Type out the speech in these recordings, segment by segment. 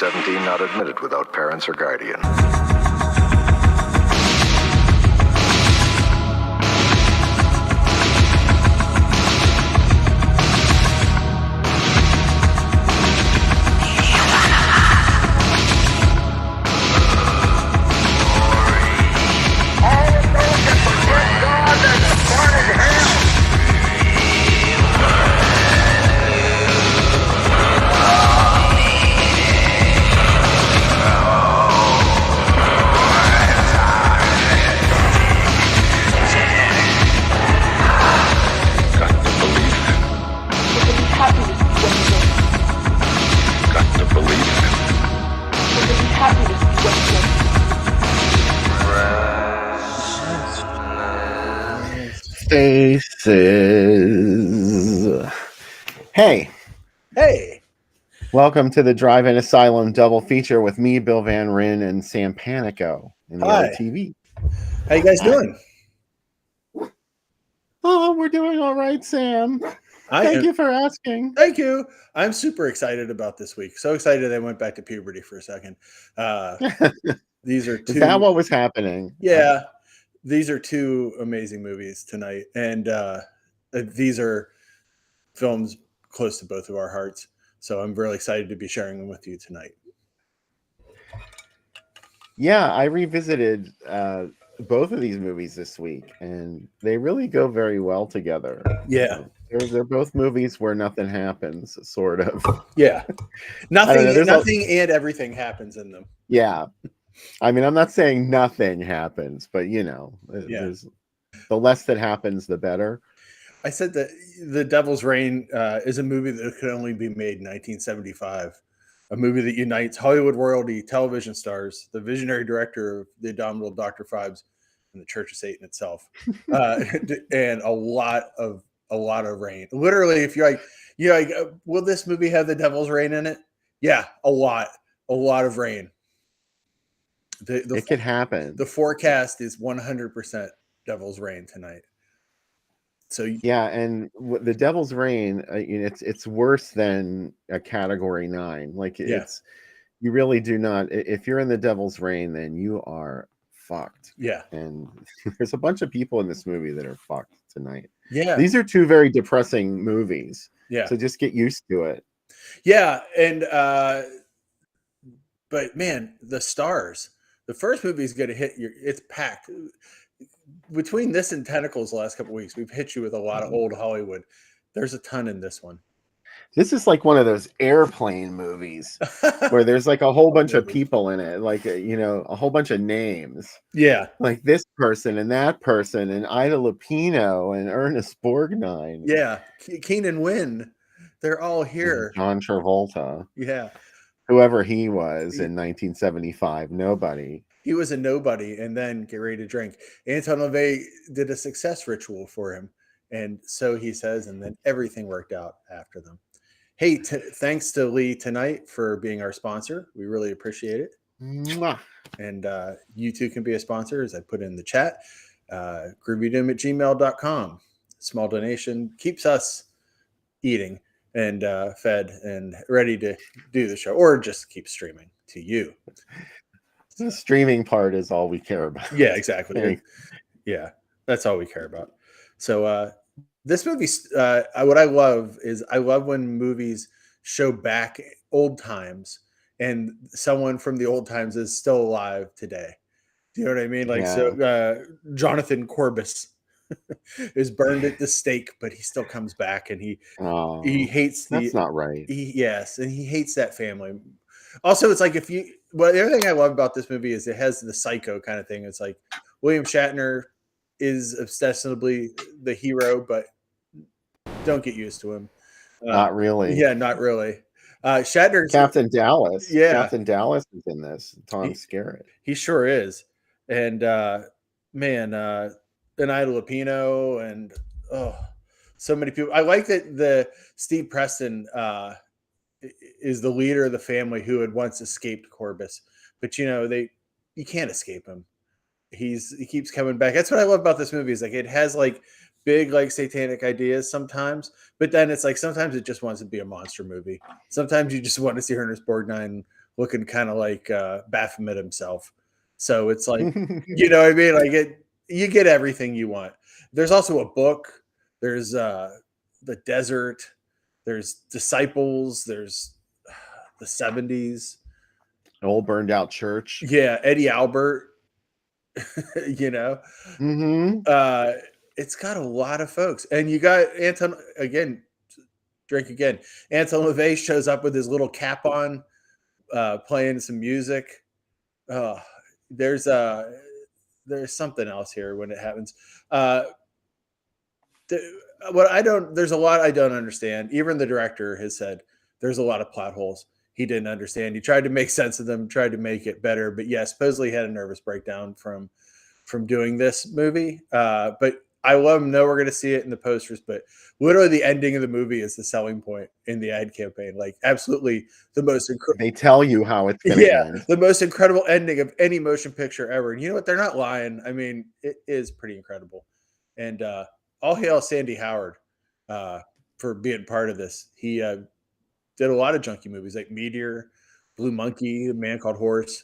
17 not admitted without parents or guardian. Faces. Hey. Welcome to the Drive-In Asylum double feature with me, Bill Van Ryn, and Sam Panico in the other TV. How you guys doing? Oh, we're doing all right, Sam. Thank you for asking. Thank you. I'm super excited about this week. So excited I went back to puberty for a second. These are two. Is that what was happening? Yeah. These are two amazing movies tonight. And these are films close to both of our hearts. So I'm really excited to be sharing them with you tonight. Yeah, I revisited both of these movies this week, and they really go very well together. Yeah. They're both movies where nothing happens, sort of. Yeah. Nothing and everything happens in them. Yeah. I mean, I'm not saying nothing happens, but there's the less that happens, the better. I said that The Devil's Reign is a movie that could only be made in 1975. A movie that unites Hollywood royalty, television stars, the visionary director of The Abominable Dr. Phibes, and the Church of Satan itself, and a lot of rain. Literally, if you're like, will this movie have the Devil's Reign in it? Yeah, a lot of rain. It could happen. The forecast is 100% Devil's Reign tonight. So yeah, and the Devil's Reign, it's worse than a Category 9. Like you really do not. If you're in the Devil's Reign, then you are fucked. Yeah, and there's a bunch of people in this movie that are fucked tonight. Yeah, these are two very depressing movies. Yeah, so just get used to it. Yeah, and but man, the stars. The first movie is going to hit you. It's packed. Between this and Tentacles the last couple of weeks, we've hit you with a lot of old Hollywood. There's a ton in this one. This is like one of those airplane movies where there's like a whole bunch of people in it, like a whole bunch of names. Yeah, like this person and that person and Ida Lupino and Ernest Borgnine. Yeah, Keenan Wynn. They're all here. John Travolta. Yeah, whoever he was in 1975, nobody. He was a nobody, and then get ready to drink. Anton LaVey did a success ritual for him, and so he says, and then everything worked out after them. Hey, thanks to Lee tonight for being our sponsor. We really appreciate it. Mwah. And you too can be a sponsor, as I put in the chat. groovydoom@gmail.com. Small donation keeps us eating and fed and ready to do the show, or just keep streaming to you. The streaming part is all we care about. Yeah, exactly. Yeah, that's all we care about. So this movie, what I love is I love when movies show back old times and someone from the old times is still alive today. Do you know what I mean? Like, so Jonathan Corbis is burned at the stake, but he still comes back, and he hates that's not right. And he hates that family. Also, it's like the other thing I love about this movie is it has the psycho kind of thing. It's like William Shatner is ostensibly the hero, but don't get used to him. Not really. Yeah, not really. Shatner, Captain Dallas. Yeah, Captain Dallas is in this. Tom Skerritt. He sure is. And and Ida Lupino, and so many people. I like that the Steve Preston is the leader of the family who had once escaped Corbis, but you can't escape him. He keeps coming back. That's what I love about this movie. Is like it has like big like satanic ideas sometimes, but then it's like sometimes it just wants to be a monster movie. Sometimes you just want to see Ernest Borgnine looking kind of like Baphomet himself. So it's like, you know what I mean? Like you get everything you want. There's also a book. There's the desert. There's Disciples. There's the 70s. Old burned out church. Yeah, Eddie Albert. You know, it's got a lot of folks, and you got Anton again. Drink again. Anton LaVey shows up with his little cap on, playing some music. There's something else here when it happens. There's a lot I don't understand. Even the director has said there's a lot of plot holes he didn't understand. He tried to make sense of them, tried to make it better, but yeah, supposedly he had a nervous breakdown from doing this movie. But I know we're going to see it in the posters, but literally the ending of the movie is the selling point in the ad campaign. Like absolutely the most incredible. They tell you how it's going to end. The most incredible ending of any motion picture ever. And you know what? They're not lying. I mean, it is pretty incredible. And all hail Sandy Howard for being part of this. He did a lot of junkie movies like Meteor, Blue Monkey, A Man Called Horse,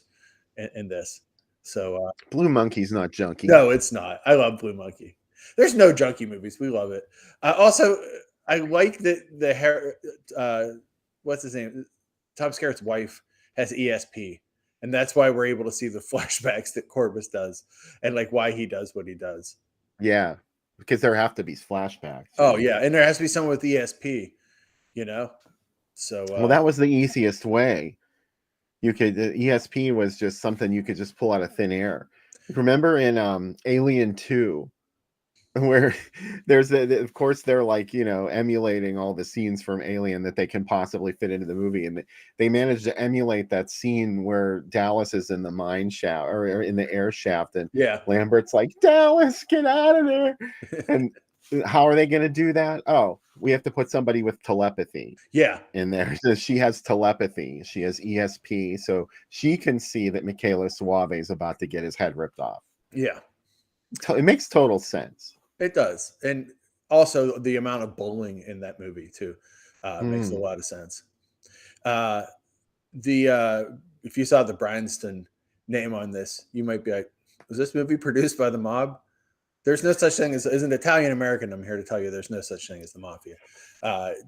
and this. So Blue Monkey's not junkie. No, it's not. I love Blue Monkey. There's no junkie movies. We love it. Also, I like that the hair. What's his name? Tom Skerritt's wife has ESP, and that's why we're able to see the flashbacks that Corbus does, and like why he does what he does. Yeah, because there have to be flashbacks. Oh yeah, and there has to be someone with ESP. You know, so well, that was the easiest way. You could ESP was just something you could just pull out of thin air. Remember in Alien 2, where there's of course they're like, you know, emulating all the scenes from Alien that they can possibly fit into the movie, and they managed to emulate that scene where Dallas is in the mine shaft or in the air shaft, and Lambert's like, Dallas, get out of there. And how are they going to do that? Oh, we have to put somebody with telepathy in there. So she has telepathy, she has ESP, so she can see that Michaela Suave is about to get his head ripped off. It makes total sense. It does. And also the amount of bowling in that movie too makes a lot of sense. If you saw the Bryanston name on this, you might be like, was this movie produced by the mob? There's no such thing as an Italian American. I'm here to tell you there's no such thing as the mafia.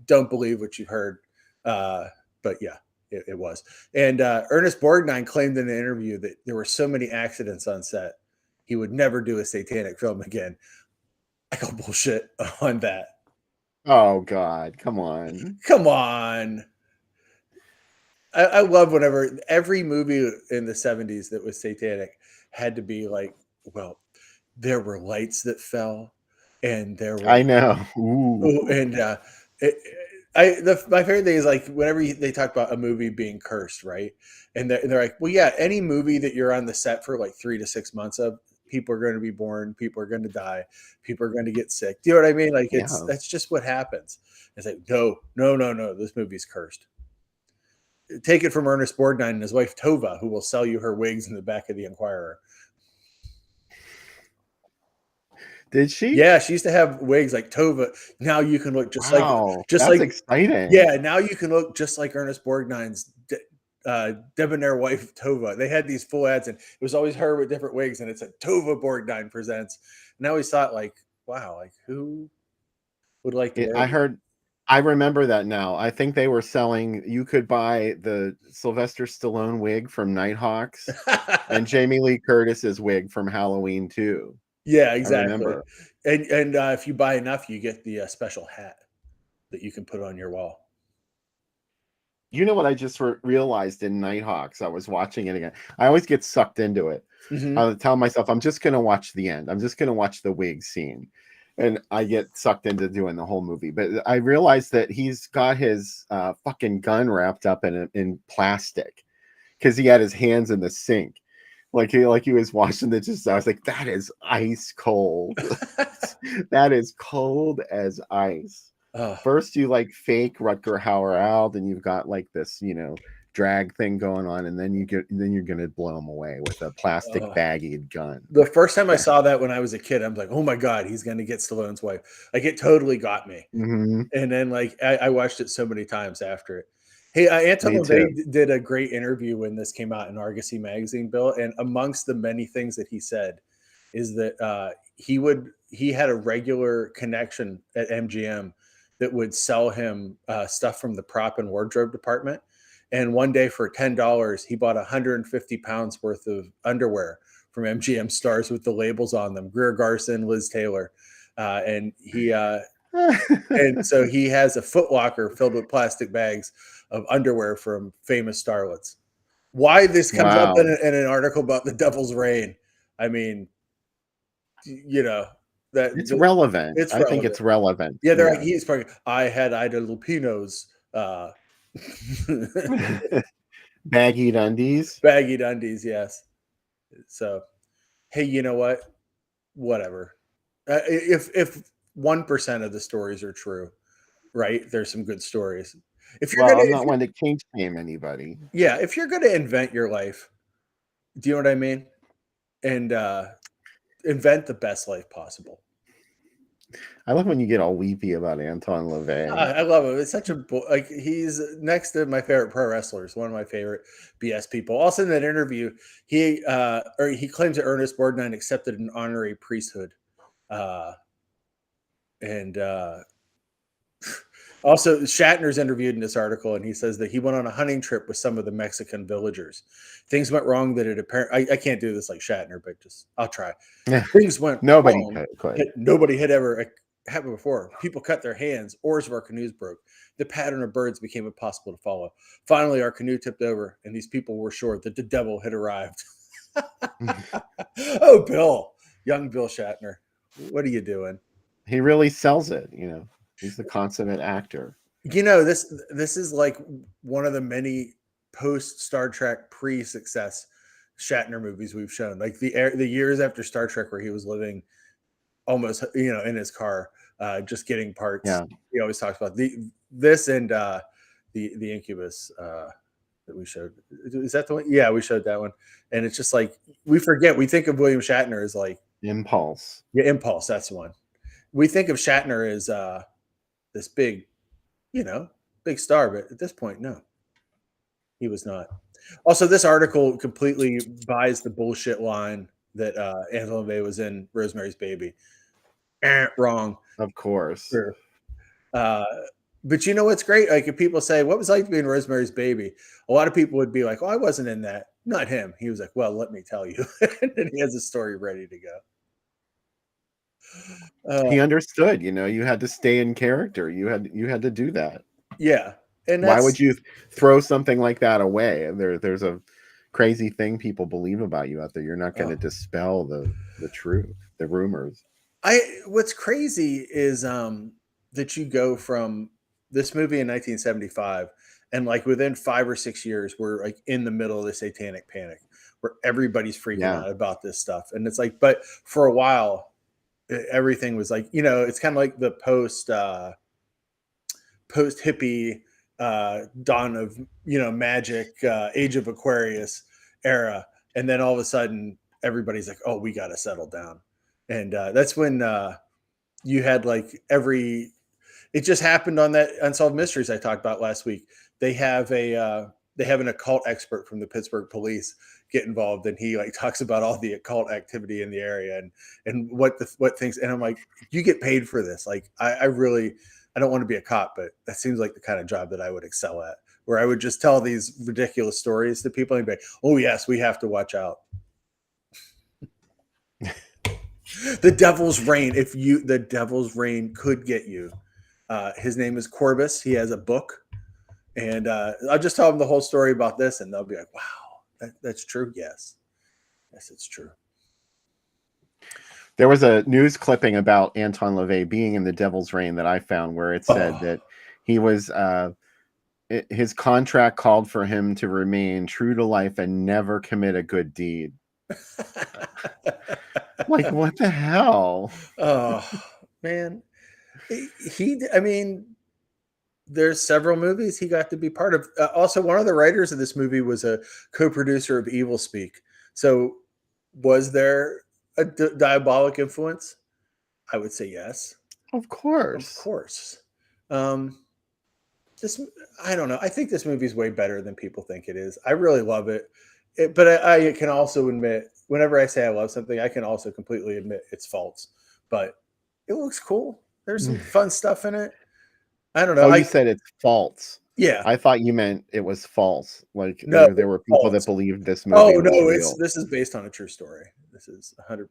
Don't believe what you've heard. But yeah, it was. And Ernest Borgnine claimed in an interview that there were so many accidents on set, he would never do a satanic film again. I call bullshit on that. Oh God, come on. Come on. I love whenever every movie in the 70s that was satanic had to be like, well, there were lights that fell, and there were. I know. Ooh. And my favorite thing is like whenever they talk about a movie being cursed, right? And they're like, well, yeah, any movie that you're on the set for like 3 to 6 months of, people are going to be born, people are going to die, people are going to get sick. Do you know what I mean? Like that's just what happens. It's like, no, this movie's cursed. Take it from Ernest Borgnine and his wife Tova, who will sell you her wigs in the back of the Enquirer. Did she? Yeah, she used to have wigs like Tova. Now you can look just like exciting. Yeah, now you can look just like Ernest Borgnine's debonair wife Tova. They had these full ads, and it was always her with different wigs, and it said Tova Borgnine presents. And I always thought, like, wow, like who would like to I remember that now. I think they were selling, you could buy the Sylvester Stallone wig from Nighthawks and Jamie Lee Curtis's wig from Halloween 2. Yeah, exactly. And if you buy enough, you get the special hat that you can put on your wall. You know what I just realized in Nighthawks? I was watching it again. I always get sucked into it. I tell myself, I'm just going to watch the end. I'm just going to watch the wig scene. And I get sucked into doing the whole movie. But I realized that he's got his fucking gun wrapped up in plastic because he had his hands in the sink. Like he was washing the I was like, that is ice cold. That is cold as ice. First you like fake Rutger Hauer out, and you've got like this, you know, drag thing going on, and then you're gonna blow him away with a plastic baggied gun. The first time I saw that when I was a kid, I'm like, oh my God, he's gonna get Stallone's wife. Like it totally got me. And then like I watched it so many times after it. Hey, Anton Me too. LaVey did a great interview when this came out in Argosy magazine, Bill. And amongst the many things that he said is that he had a regular connection at MGM that would sell him stuff from the prop and wardrobe department. And one day for $10, he bought 150 pounds worth of underwear from MGM stars with the labels on them: Greer Garson, Liz Taylor, and so he has a Foot Locker filled with plastic bags of underwear from famous starlets. Why this comes up Wow. in an article about the Devil's Reign? I mean, that It's relevant. it's I think relevant. it's relevant. Yeah, they're like, Yeah. he's probably, I had Ida Lupino's Baggy undies. baggy undies. Yes. So, hey, you know what? Whatever. If 1% of the stories are true, right? There's some good stories. If you're Well, gonna, I'm not one to kink shame anybody. yeah, if you're gonna invent your life, do you know what I mean? And invent the best life possible. I love when you get all weepy about Anton LaVey. I love him. It's such a like, he's next to my favorite pro wrestlers, one of my favorite BS people. Also in that interview, he claims that Ernest Borgnine accepted an honorary priesthood, and also Shatner's interviewed in this article, and he says that he went on a hunting trip with some of the Mexican villagers. Things went wrong that it apparently, I can't do this like Shatner, but just I'll try. Things went Nobody wrong could. that nobody had ever happened before. People cut their hands, oars of our canoes broke. The pattern of birds became impossible to follow. Finally, our canoe tipped over, and these people were sure that the devil had arrived. Oh, Bill, young Bill Shatner, what are you doing? He really sells it, you know. He's the consummate actor. You know, this is like one of the many post Star Trek pre-success Shatner movies we've shown. Like the years after Star Trek, where he was living almost, in his car, just getting parts. Yeah. He always talks about this and the Incubus that we showed. Is that the one? Yeah, we showed that one. And it's just like we forget. We think of William Shatner as like Impulse. Impulse. That's the one. We think of Shatner as this big, big star, but at this point, no, he was not. Also, this article completely buys the bullshit line that Angela LaVey was in Rosemary's Baby. Wrong. Of course. Sure. But you know what's great? Like if people say, "What was it like to be in Rosemary's Baby?" A lot of people would be like, "Oh, I wasn't in that." Not him. He was like, "Well, let me tell you," and then he has a story ready to go. He understood, you had to stay in character. You had to do that. Yeah, and Why would you throw something like that away? There's a crazy thing people believe about you out there. You're not going to dispel the truth, the rumors. What's crazy is that you go from this movie in 1975, and like within 5 or 6 years, we're like in the middle of the satanic panic where everybody's freaking out about this stuff. And it's like, but for a while, everything was like, it's kind of like the post hippie dawn of, magic, age of Aquarius era. And then all of a sudden everybody's like, oh, we got to settle down. And that's when you had like it just happened on that Unsolved Mysteries I talked about last week. They have an occult expert from the Pittsburgh police get involved, and he like talks about all the occult activity in the area and what things. And I'm like, you get paid for this. Like I don't want to be a cop, but that seems like the kind of job that I would excel at, where I would just tell these ridiculous stories to people and be like, oh yes, we have to watch out. The Devil's Reign. The Devil's Reign could get you. His name is Corbus. He has a book, and I'll just tell them the whole story about this, and they'll be like, "Wow, that's true." Yes, it's true. There was a news clipping about Anton LaVey being in the Devil's Reign that I found, where it said that he was his contract called for him to remain true to life and never commit a good deed. Like, what the hell? Oh man, I mean, there's several movies he got to be part of. Also, one of the writers of this movie was a co-producer of Evil Speak. So, was there a diabolic influence? I would say yes. Of course. Of course. I don't know. I think this movie's way better than people think it is. I really love it. But I can also admit, whenever I say I love something, I can also completely admit its faults. But it looks cool. There's some fun stuff in it. I don't know. Oh, you said it's false. Yeah. I thought you meant it was false. Like No, there were people that false. believed this Oh movie was no, real. this is based on a true story. This is 100%.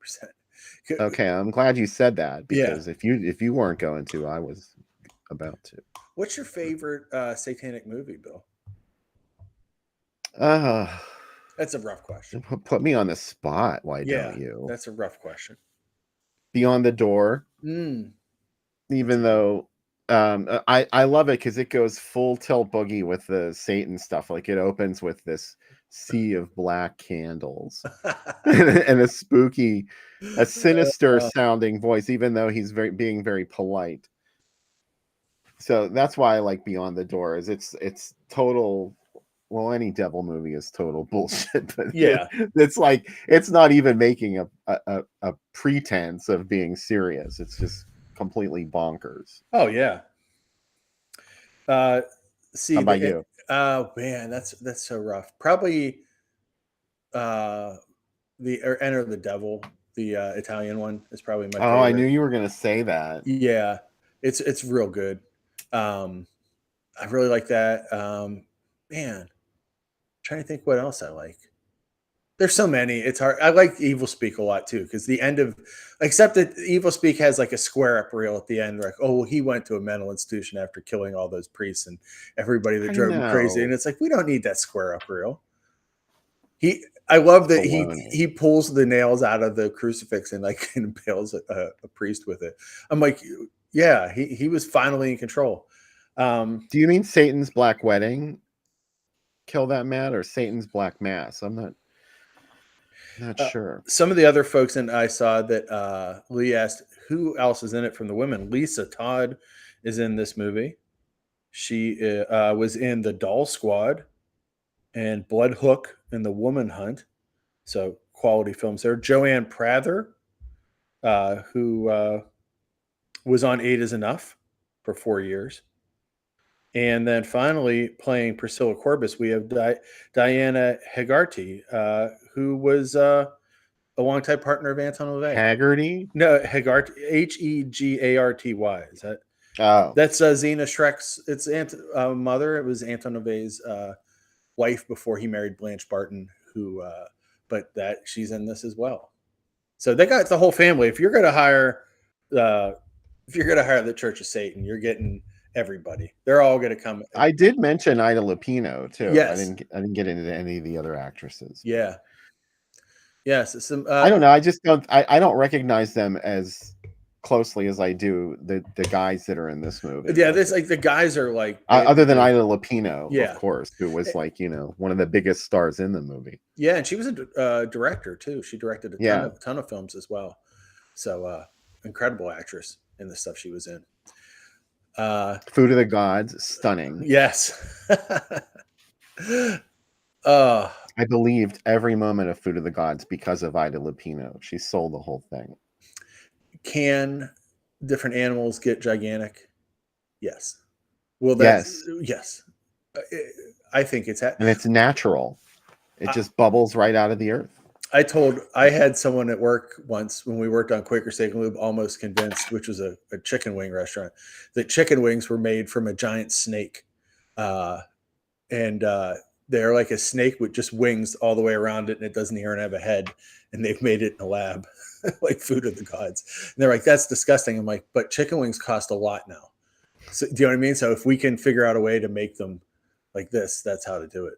Okay, I'm glad you said that Yeah. because if you weren't going to, I was about to. What's your favorite satanic movie, Bill? That's a rough question. Put me on the spot. Why Yeah, don't you? that's a rough question. Beyond the Door. Mm. Even though I love it because it goes full tilt boogie with the Satan stuff. Like it opens with this sea of black candles and a spooky, a sinister sounding voice, even though he's being very polite. So that's why I like Beyond the Door. Is it's total. Well, any devil movie is total bullshit, but Yeah, it's like it's not even making a pretense of being serious. It's just completely bonkers. oh yeah. See, How about you? Oh man, that's so rough. Probably the Enter the Devil, the Italian one, is probably my favorite. Oh, I knew you were gonna say that. Yeah, it's real good. I really like that. Man, trying to think what else I like. There's so many. It's hard. I like Evil Speak a lot too, because the end of, except that Evil Speak has like a square up reel at the end, like, oh, well, he went to a mental institution after killing all those priests and everybody that I drove him crazy. know. And it's like, we don't need that square up reel. I love that Baloney. he pulls the nails out of the crucifix and like impales a priest with it. I'm like, yeah, he was finally in control. Do you mean Satan's Black Wedding? Kill that man, or Satan's Black Mass? I'm not sure. Some of the other folks in I saw that Lee asked who else is in it from the women. Lisa Todd is in this movie. She was in The Doll Squad and Blood Hook and The Woman Hunt. So quality films there. Joanne Prather, who was on 8 is Enough for 4 years. And then finally playing Priscilla Corbus, we have Diana Hegarty, who was a longtime partner of Anton LaVey. Haggerty? No, Hegarty, Hegarty. Is that? Oh, That's Zena Schreck's. It's mother. It was Anton LaVey's wife before he married Blanche Barton, who, but that she's in this as well. So they got the whole family. If you're going to hire the Church of Satan, you're getting everybody. They're all going to come. I did mention Ida Lupino too. Yes. I didn't get into any of the other actresses. Yeah. Yes. Some, I don't know. I just don't. I don't recognize them as closely as I do the guys that are in this movie. Yeah, this like the guys are like other than Ida Lupino, yeah, of course, who was like one of the biggest stars in the movie. Yeah, and she was a director too. She directed a ton of films as well. So incredible actress in the stuff she was in. Food of the Gods, stunning. Yes. I believed every moment of Food of the Gods because of Ida Lupino. She sold the whole thing. Can different animals get gigantic? Yes. Well, yes. I think it's and it's natural. It just bubbles right out of the earth. I had someone at work once when we worked on Quaker Steak and Lube almost convinced, which was a chicken wing restaurant, that chicken wings were made from a giant snake. And they're like a snake with just wings all the way around it, and it doesn't even have a head. And they've made it in a lab, like Food of the Gods. And they're like, that's disgusting. I'm like, but chicken wings cost a lot now. So, do you know what I mean? So if we can figure out a way to make them like this, that's how to do it.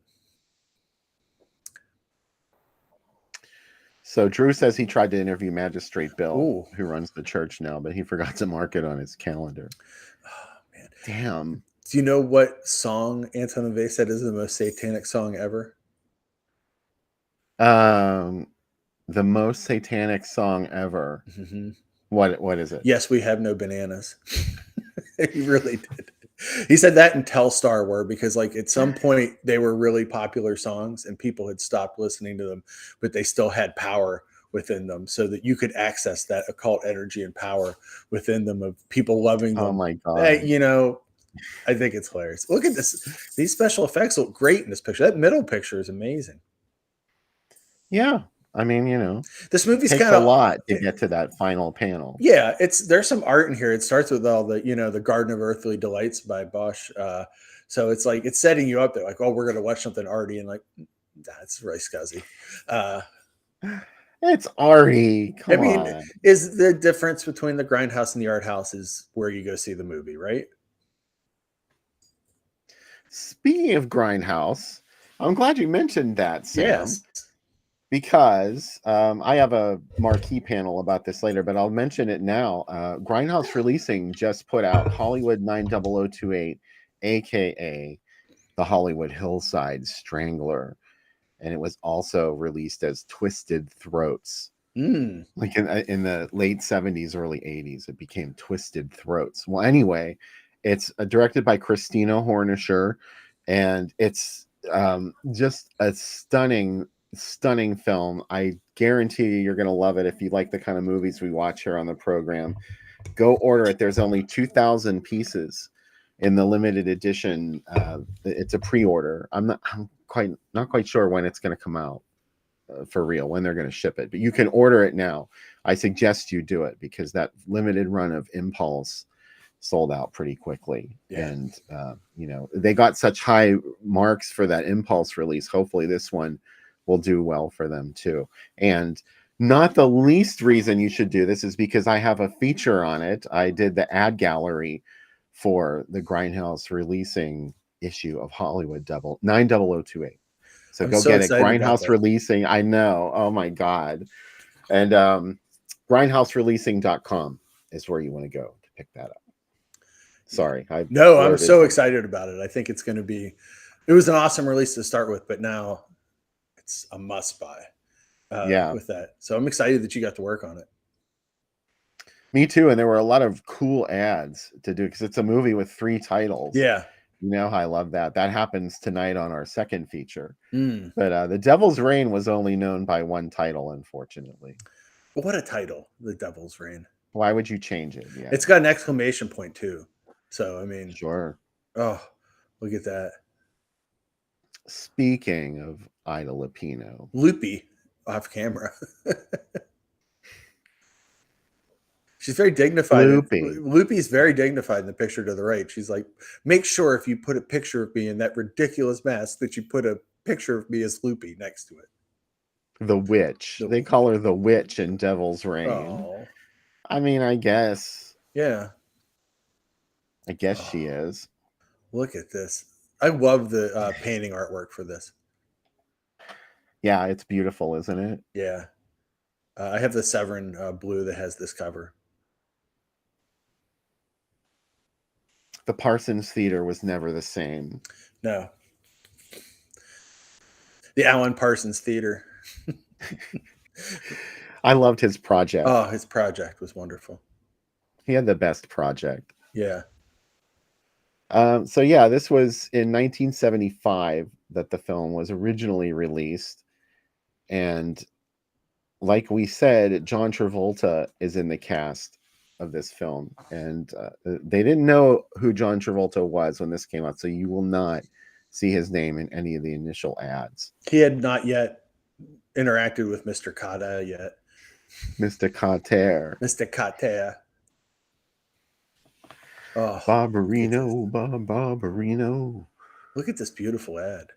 So Drew says he tried to interview Magistrate Bill, who runs the church now, but he forgot to mark it on his calendar. Oh, man. Damn. Do you know what song Anton LaVey said is the most satanic song ever? The most satanic song ever. Mm-hmm. What is it? Yes, we have no bananas. He really did. He said that and Telstar were, because like at some point they were really popular songs and people had stopped listening to them, but they still had power within them, so that you could access that occult energy and power within them of people loving them. Oh my God. You know, I think it's hilarious. Look at this. These special effects look great in this picture. That middle picture is amazing. Yeah. I mean, you know, This it movie's takes kind a of lot to get to that final panel. yeah. There's some art in here. It starts with all the the Garden of Earthly Delights by Bosch. So it's like it's setting you up there, like, oh, we're gonna watch something arty, and like that's really scuzzy. It's Artie. I Come mean, on. is the difference between the grindhouse and the art house is where you go see the movie, right? Speaking of Grindhouse, I'm glad you mentioned that, Sam, Yes. because I have a marquee panel about this later, but I'll mention it now. Grindhouse Releasing just put out Hollywood 90028, aka the Hollywood Hillside Strangler, and it was also released as Twisted Throats. Mm. Like in the late 70s, early 80s, it became Twisted Throats. Well, anyway, it's directed by Christina Hornisher, and it's just a stunning film. I guarantee you're going to love it if you like the kind of movies we watch here on the program. Go order it. There's only 2,000 pieces in the limited edition. It's a pre-order. I'm not quite sure when it's going to come out. For real, when they're going to ship it, but you can order it now. I suggest you do it because that limited run of Impulse sold out pretty quickly. Yeah. And you know, they got such high marks for that Impulse release. Hopefully this one will do well for them too. And not the least reason you should do this is because I have a feature on it. I did the ad gallery for the Grindhouse Releasing issue of Hollywood 90028. So go get it. Grindhouse Releasing. I know. Oh my God. And grindhousereleasing.com is where you want to go to pick that up. Sorry. I'm so excited about it. I think it's going to be, it was an awesome release to start with, but now it's a must buy with that. So I'm excited that you got to work on it. Me too. And there were a lot of cool ads to do because it's a movie with 3 titles. Yeah. You know how I love that. That happens tonight on our second feature. Mm. But The Devil's Reign was only known by 1 title, unfortunately. What a title, The Devil's Reign. Why would you change it? Yeah. It's got an exclamation point too. So, I mean. Sure. Oh, look at that. Speaking of Ida Lupino. Loopy off camera. She's very dignified. Loopy's very dignified in the picture to the right. She's like, make sure if you put a picture of me in that ridiculous mask that you put a picture of me as Loopy next to it. The witch. They call her the witch in Devil's Reign. Oh. I mean, I guess. Yeah. I guess she is. Look at this. I love the painting artwork for this. Yeah, it's beautiful, isn't it? Yeah. I have the Severin blue that has this cover. The Parsons Theater was never the same. No. The Alan Parsons Theater. I loved his project. Oh, his project was wonderful. He had the best project. Yeah. So yeah, this was in 1975 that the film was originally released. And like we said, John Travolta is in the cast of this film. And they didn't know who John Travolta was when this came out. So you will not see his name in any of the initial ads. He had not yet interacted with Mr. Kata yet. Mr. Carter. Mr. Kata. Oh, Barbarino, Barbarino. Look at this beautiful ad.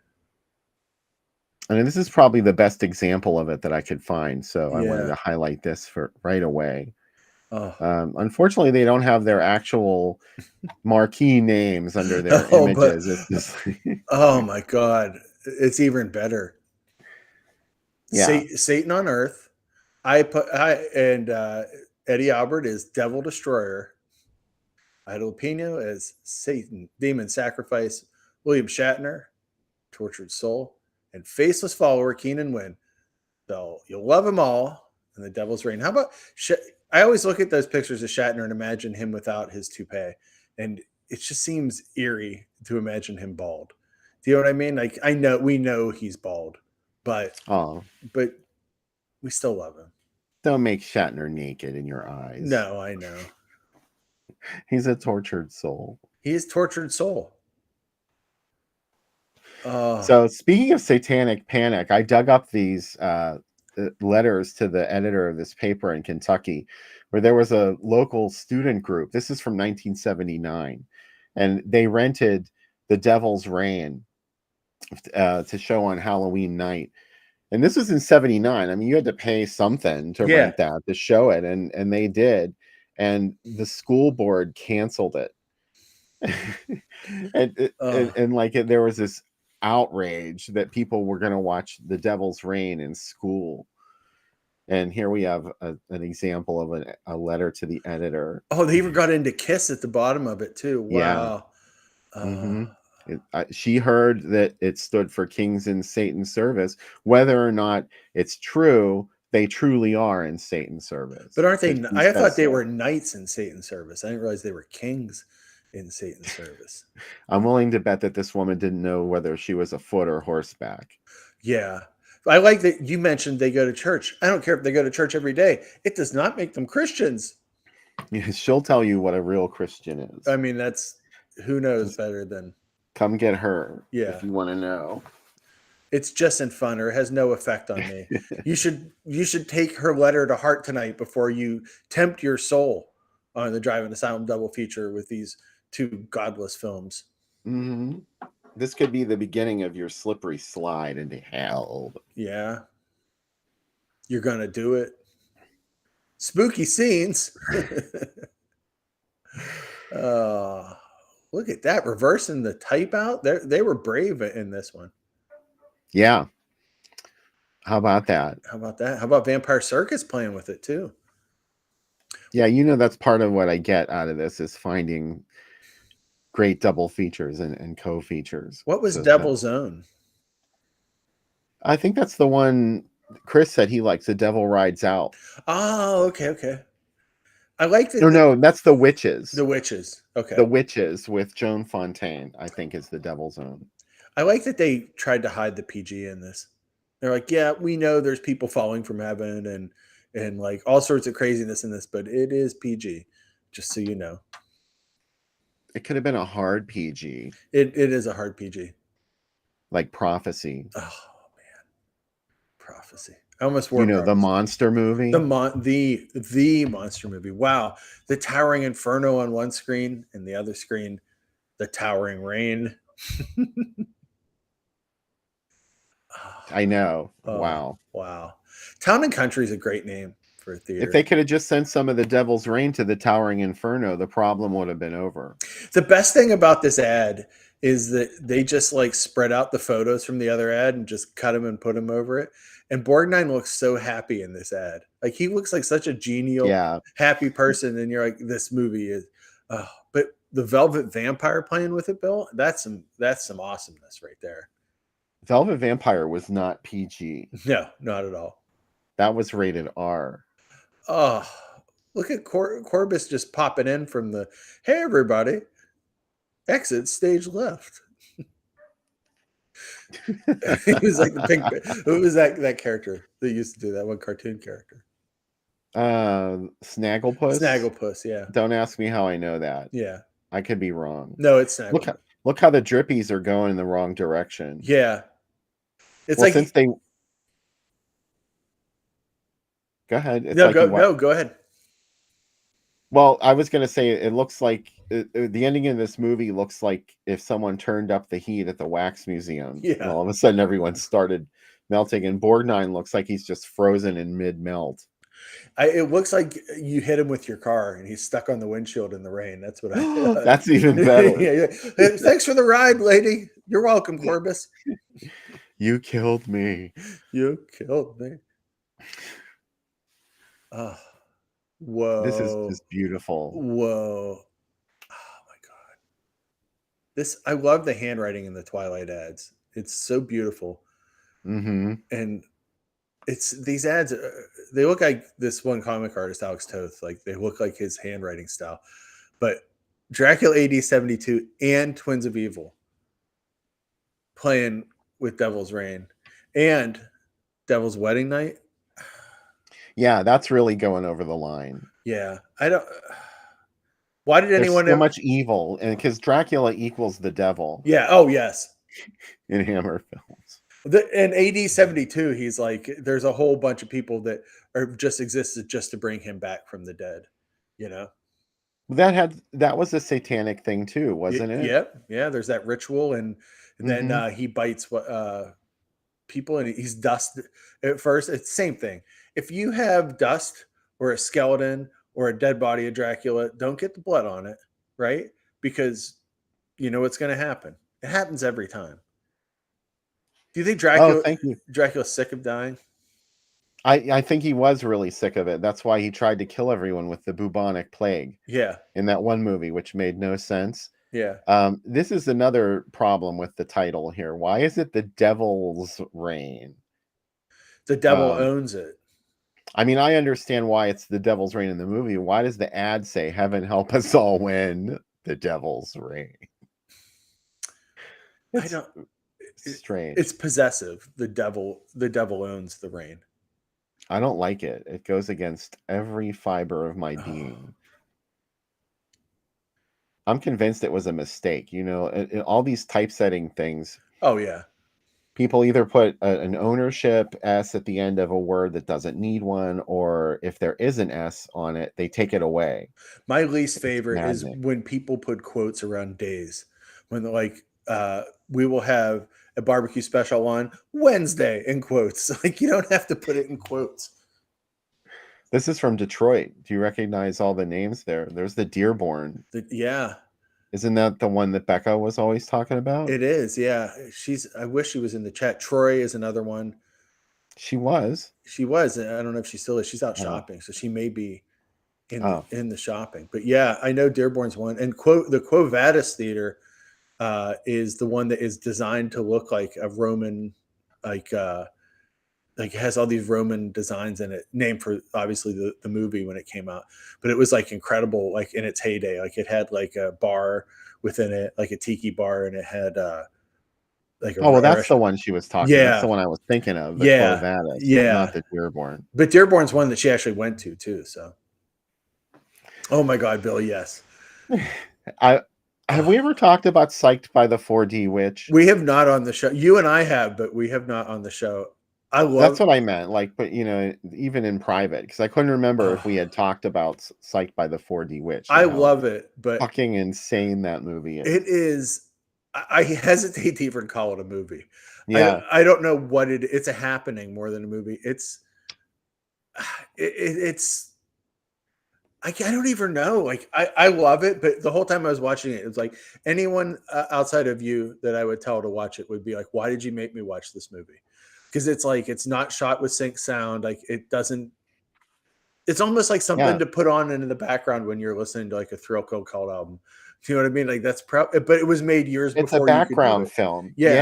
I mean, this is probably the best example of it that I could find. So I wanted to highlight this for right away. Oh. Unfortunately, they don't have their actual marquee names under their images. It's just oh my God. It's even better. Yeah. Satan on Earth. And Eddie Albert is Devil Destroyer. Ida Lupino as Satan, Demon Sacrifice. William Shatner, Tortured Soul. And Faceless Follower, Keenan Wynn. So you'll love them all. And The Devil's Reign. How about... I always look at those pictures of Shatner and imagine him without his toupee. And it just seems eerie to imagine him bald. Do you know what I mean? Like, we know he's bald. But we still love him. Don't make Shatner naked in your eyes. No, I know. He's a tortured soul. He is tortured soul. So speaking of satanic panic, I dug up these letters to the editor of this paper in Kentucky, where there was a local student group. This is from 1979, and they rented The Devil's Rain to show on Halloween night. And this was in 79. I mean, you had to pay something to rent that, to show it, and they did. And the school board canceled it. and like there was this outrage that people were going to watch The Devil's Rain in school. And here we have an example of a letter to the editor. Oh, they even got into Kiss at the bottom of it too. Wow. Yeah. She heard that it stood for Kings in Satan's Service. Whether or not it's true, they truly are in Satan's service. But aren't they? I thought they were knights in Satan's service. I didn't realize they were kings in Satan's service. I'm willing to bet that this woman didn't know whether she was a foot or horseback. Yeah. I like that you mentioned they go to church. I don't care if they go to church every day. It does not make them Christians. Yeah, she'll tell you what a real Christian is. I mean, that's who knows better than. Come get her. Yeah. If you want to know. It's just in fun, or it has no effect on me. You should take her letter to heart tonight before you tempt your soul on the Drive-In Asylum double feature with these two godless films. Mm-hmm. This could be the beginning of your slippery slide into hell. Yeah. You're going to do it. Spooky scenes. Look at that. Reversing the type out. They were brave in this one. Yeah. How about that? How about Vampire Circus playing with it too? Yeah, that's part of what I get out of this is finding great double features and co-features. What was Devil's Own? I think that's the one Chris said he likes. The Devil Rides Out. Oh, okay. I like that. No, that's The Witches. The Witches. Okay. The Witches with Joan Fontaine, I think, is The Devil's Own. I like that they tried to hide the PG in this. They're like, yeah, we know there's people falling from heaven and like all sorts of craziness in this, but it is PG, just so you know. It could have been a hard PG. It is a hard PG. Like Prophecy. Oh man. Prophecy. I almost wore the monster movie. The monster movie. Wow. The Towering Inferno on one screen and the other screen, The Towering Rain. I know. Wow. Town and Country is a great name for a theater. If they could have just sent some of The Devil's Rain to The Towering Inferno, the problem would have been over. The best thing about this ad is that they just like spread out the photos from the other ad and just cut them and put them over it. And Borgnine looks so happy in this ad. Like he looks like such a genial, happy person. And you're like, this movie is, but the Velvet Vampire playing with it, Bill, that's some awesomeness right there. Velvet Vampire was not PG. No, not at all. That was rated R. Oh, look at Corbus just popping in from the, hey, everybody, exit stage left. He was like the pink. Who was that character that used to do that one cartoon character? Snagglepuss. Snagglepuss, yeah. Don't ask me how I know that. Yeah, I could be wrong. No, it's Snagglepuss. Look how the drippies are going in the wrong direction. Yeah, it's like since they. Go ahead. Go ahead. Well, I was going to say it looks like the ending of this movie looks like if someone turned up the heat at the wax museum. Yeah. And all of a sudden, everyone started melting, and Borgnine looks like he's just frozen in mid-melt. It looks like you hit him with your car, and he's stuck on the windshield in the rain. That's what I. That's even better. Yeah. Thanks for the ride, lady. You're welcome, Corbus. You killed me. You killed me. Oh. Whoa. This is just beautiful. Whoa. Oh my God. I love the handwriting in the Twilight ads. It's so beautiful. Mm-hmm. And these ads, they look like this one comic artist, Alex Toth. Like they look like his handwriting style. But Dracula AD 72 and Twins of Evil playing with Devil's Rain and Devil's Wedding Night. Yeah, that's really going over the line. Yeah, Why did There's anyone so ever? much evil, and because Dracula equals the devil Yeah. Oh, yes. in Hammer films. In AD 72, he's like, there's a whole bunch of people that are just existed just to bring him back from the dead. You know. That was a satanic thing too, wasn't it? Yep. Yeah. There's that ritual, and then Hmm. he bites people, and he's dust at first. It's the same thing. If you have dust or a skeleton or a dead body of Dracula, don't get the blood on it, right? Because you know what's going to happen. It happens every time. Do you think Oh, thank you. Dracula's sick of dying? I think he was really sick of it. That's why he tried to kill everyone with the bubonic plague Yeah, in that one movie, which made no sense. yeah. This is another problem with the title here. Why is it the Devil's Reign? The devil Um, owns it. I mean, I understand why it's the Devil's Reign in the movie. Why does the ad say "Heaven help us all win the Devil's Reign"? I It's don't. It's strange. possessive. The devil owns the reign. I don't like it. It goes against every fiber of my Oh, being. I'm convinced it was a mistake. All these typesetting things, oh yeah. people either put an ownership S at the end of a word that doesn't need one, or if there is an S on it, they take it away. My least It's favorite is maddening. when people put quotes around days. When they're like, we will have a barbecue special on Wednesday in quotes. Like you don't have to put it in quotes. This is from Detroit. Do you recognize all the names there? There's the Dearborn. Yeah, Isn't that the one that Becca was always talking about? it is. Yeah. I wish she was in the chat. Troy is another one. She was. She was. I don't know if she still is. She's out Oh, shopping. So she may be oh. in the shopping. But yeah, I know Dearborn's one. And the Quo Vadis Theater is the one that is designed to look like a Roman, like it has all these Roman designs in it, named for obviously the movie when it came out. But it was like incredible, like in its heyday. Like it had like a bar within it, like a tiki bar, and it had like Oh, well, a that's the restaurant. one she was talking. That's the Yeah, one I was thinking of, the Quo yeah, Vadis, not yeah. the Dearborn. But Dearborn's one that she actually went to too. So, oh my God, Billy, yes. I Have we Oh, ever talked about Psyched by the 4D Witch? we have not on the show. You and I have, but we have not on the show. I That's love. what I meant. Like, but even in private, because I couldn't remember if Oh, we had talked about Psyched by the 4D Witch I and how love it, but fucking insane that movie it is. is. I hesitate to even call it a movie. Yeah, I don't know what it's a happening more than a movie. It's I don't even know. Like I love it, but the whole time I was watching it, it was like anyone outside of you that I would tell to watch it would be like, "Why did you make me watch this movie?" Because it's like it's not shot with sync sound. Like it doesn't. It's almost like something yeah. to put on into the background when you're listening to like a Thrill Kill Cult album. Do you know what I mean? Like that's but it was made years It's a before you could do background it. film. Yeah,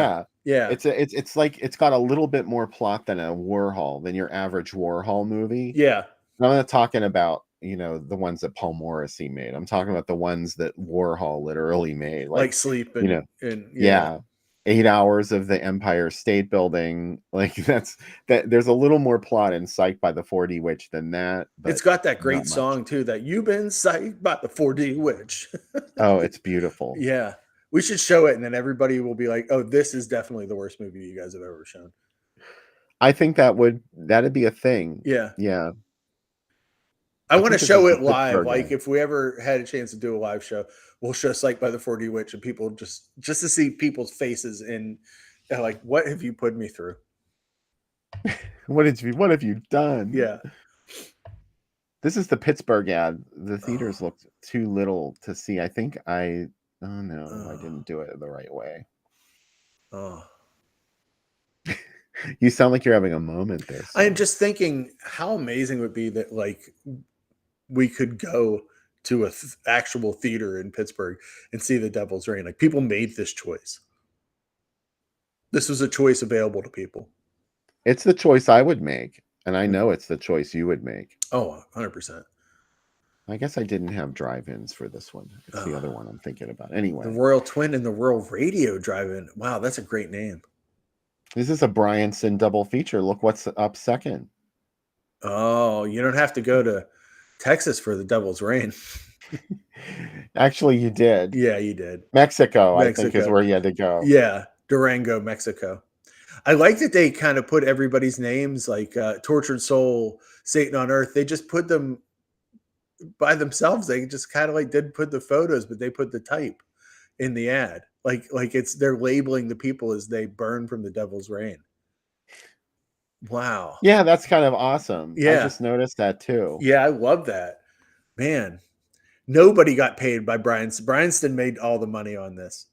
Yeah. yeah, It's like it's got a little bit more plot than a Warhol, than your average Warhol movie. yeah. I'm not talking about, the ones that Paul Morrissey made. I'm talking about the ones that Warhol literally made. Like Like, sleep you know, and yeah. yeah, 8 hours of the Empire State Building. Like that. There's a little more plot in Psyched by the 4D Witch than that, It's but got that not great much. song too. That you've been psyched by the 4D witch. Oh, it's beautiful. Yeah. We should show it and then everybody will be like, oh, this is definitely the worst movie you guys have ever shown. I think that'd be a thing. Yeah. Yeah. I I want to think this is show the it live. Pittsburgh Like guy. if we ever had a chance to do a live show, we'll show Psych by the 4D Witch and people just to see people's faces and like, what have you put me through? What have you done? Yeah. This is the Pittsburgh ad. The Oh, theaters looked too little to see. I think oh no, I oh, didn't do it the right way. oh. You sound like you're having a moment there, I am sir. just thinking how amazing it would be that like we could go to a actual theater in Pittsburgh and see the Devil's Reign. Like people made this choice. This was a choice available to people. It's the choice I would make, and I Mm. know it's the choice you would make. Oh, 100%. I guess I didn't have drive-ins for this one. It's the other Oh, one I'm thinking about. the Anyway, Royal Twin and the Royal Radio Drive-In. Wow, that's a great name. this is a Bryanson double feature. Look what's up second. Oh, you don't have to go to Texas for the Devil's Reign. Actually, you did. Yeah, you did. Mexico, I think, is Mexico. where you had to go. Yeah, Durango, Mexico. I like that they kind of put everybody's names like Tortured Soul, Satan on Earth. They just put them by themselves. They just kind of like didn't put the photos, but they put the type in the ad. Like it's they're labeling the people as they burn from the devil's rain. Wow. Yeah, that's kind of awesome. I Yeah. just noticed that too. Yeah, I love that. Man, nobody got paid by Bryanston. Bryanston made all the money on this,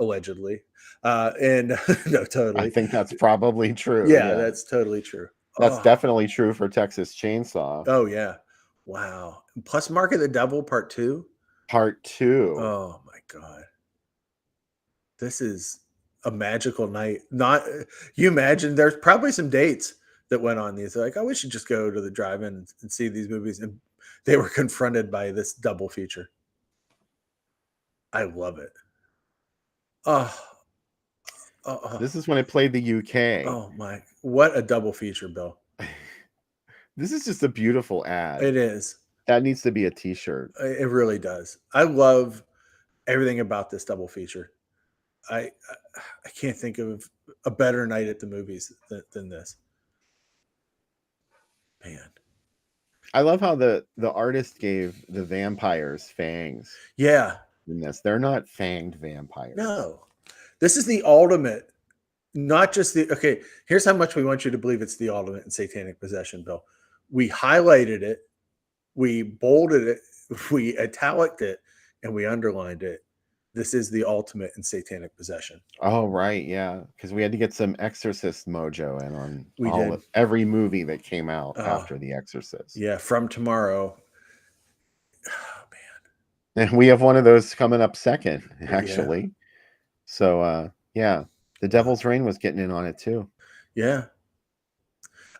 allegedly. And no, I totally. think that's probably true. Yeah, Yeah. that's totally true. That's Oh, definitely true for Texas Chainsaw. oh yeah. Wow. Plus Mark of the Devil Part 2. Part 2. Oh my God. This is a magical night. Not you imagine there's probably some dates that went on these. They're like, oh, we should just go to the drive-in and see these movies. And they were confronted by this double feature. I love it. Oh, oh, This is when it played the UK. oh my, what a double feature, Bill. This is just a beautiful ad. It is. That needs to be a t-shirt. It really does. I love everything about this double feature. I can't think of a better night at the movies than this. Man. I love how the artist gave the vampires fangs Yeah. in this. They're not fanged vampires. No. This is the ultimate, not just the okay, here's how much we want you to believe it's the ultimate in satanic possession, Bill. We highlighted it, we bolded it, we italiced it, and we underlined it. This is the ultimate in satanic possession. Oh, right, yeah. Because we had to get some Exorcist mojo in on We did. every movie that came out Oh, after The Exorcist. Yeah, From Tomorrow. Oh man. And we have one of those coming up second, actually. So yeah, The Devil's Reign was getting in on it too. Yeah.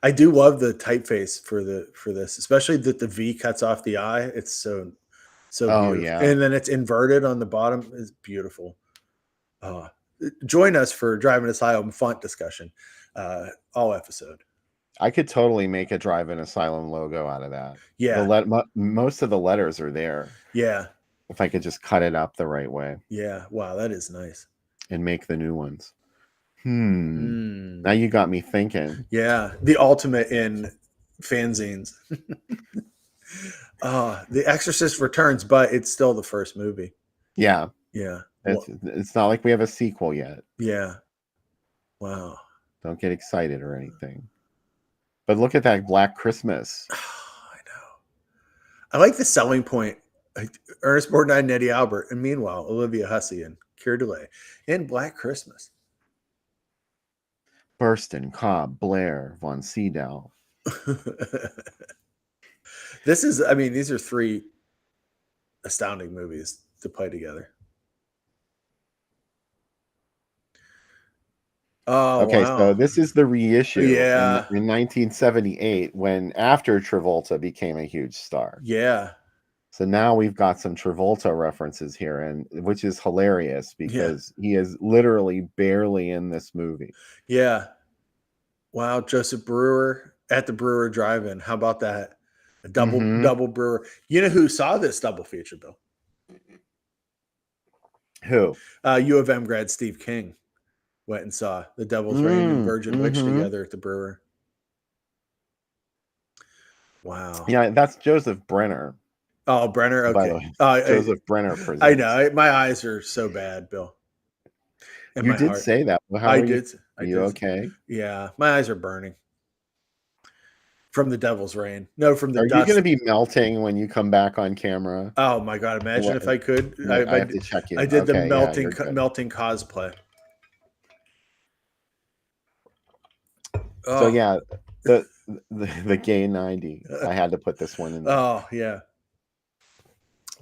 I do love the typeface for this, especially that the V cuts off the eye. It's so Oh, beautiful. yeah. And then it's inverted on the bottom. It's beautiful. Join us for Driving Asylum font discussion all episode. I could totally make a Drive-In Asylum logo out of that. Yeah. Most of the letters are there. Yeah. If I could just cut it up the right way Yeah. Wow, that is nice. and make the new ones. Now you got me thinking. Yeah. The ultimate in fanzines. The Exorcist Returns, but it's still the first movie. Yeah. Yeah. It's not like we have a sequel yet. Yeah. Wow. Don't get excited or anything. But look at that Black Christmas. I know. I like the selling point. Ernest Borgnine and Eddie Albert, and meanwhile, Olivia Hussey and Keir Dullea in Black Christmas. Burstyn, Cobb, Blair, Von Sydow. This is, I mean, these are three astounding movies to play together. Oh, okay, wow. so this is the reissue Yeah. in 1978 when after Travolta became a huge star. Yeah. So now we've got some Travolta references here, and which is hilarious because he is literally barely in this movie. Yeah. Wow, Joseph Brewer at the Brewer Drive-In. How about that? A double Brewer. You know who saw this double feature, Bill? Who? U of M grad Steve King went and saw The Devil's Reign and Virgin Witch together at the Brewer. Wow. Yeah, that's Joseph Brenner. Oh, Brenner. Okay. By the way, Joseph Brenner presents. I know. My eyes are so bad, Bill. And you my did heart. say that. Well, how I are did. Are you okay? Yeah, my eyes are burning from The Devil's Reign. No, from the Are dust. you going to be melting when you come back on camera? Oh my God! Imagine if I could. I have to check you. I did the Okay, melting cosplay. So yeah, the gay 90. I had to put this one in there. Oh yeah.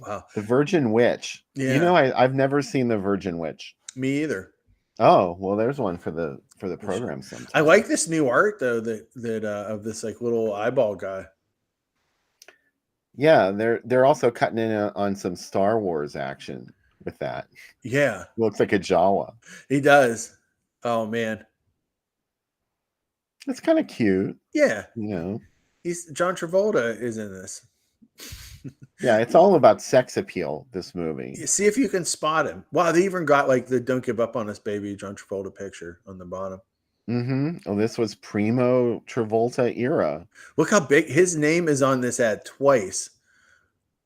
Wow. The Virgin Witch. Yeah. You know, I've never seen the Virgin Witch. Me either. Oh, well, there's one for the program sometime. I like this new art though that of this like little eyeball guy. Yeah, they're also cutting in on some Star Wars action with that. Yeah. Looks like a Jawa. He does. Oh man. It's kind of cute. Yeah. You know. John Travolta is in this. Yeah, it's all about sex appeal, this movie. You see if you can spot him. Wow, they even got like the "Don't Give Up on Us, Baby" John Travolta picture on the bottom. Oh, this was primo Travolta era. Look how big his name is on this ad twice,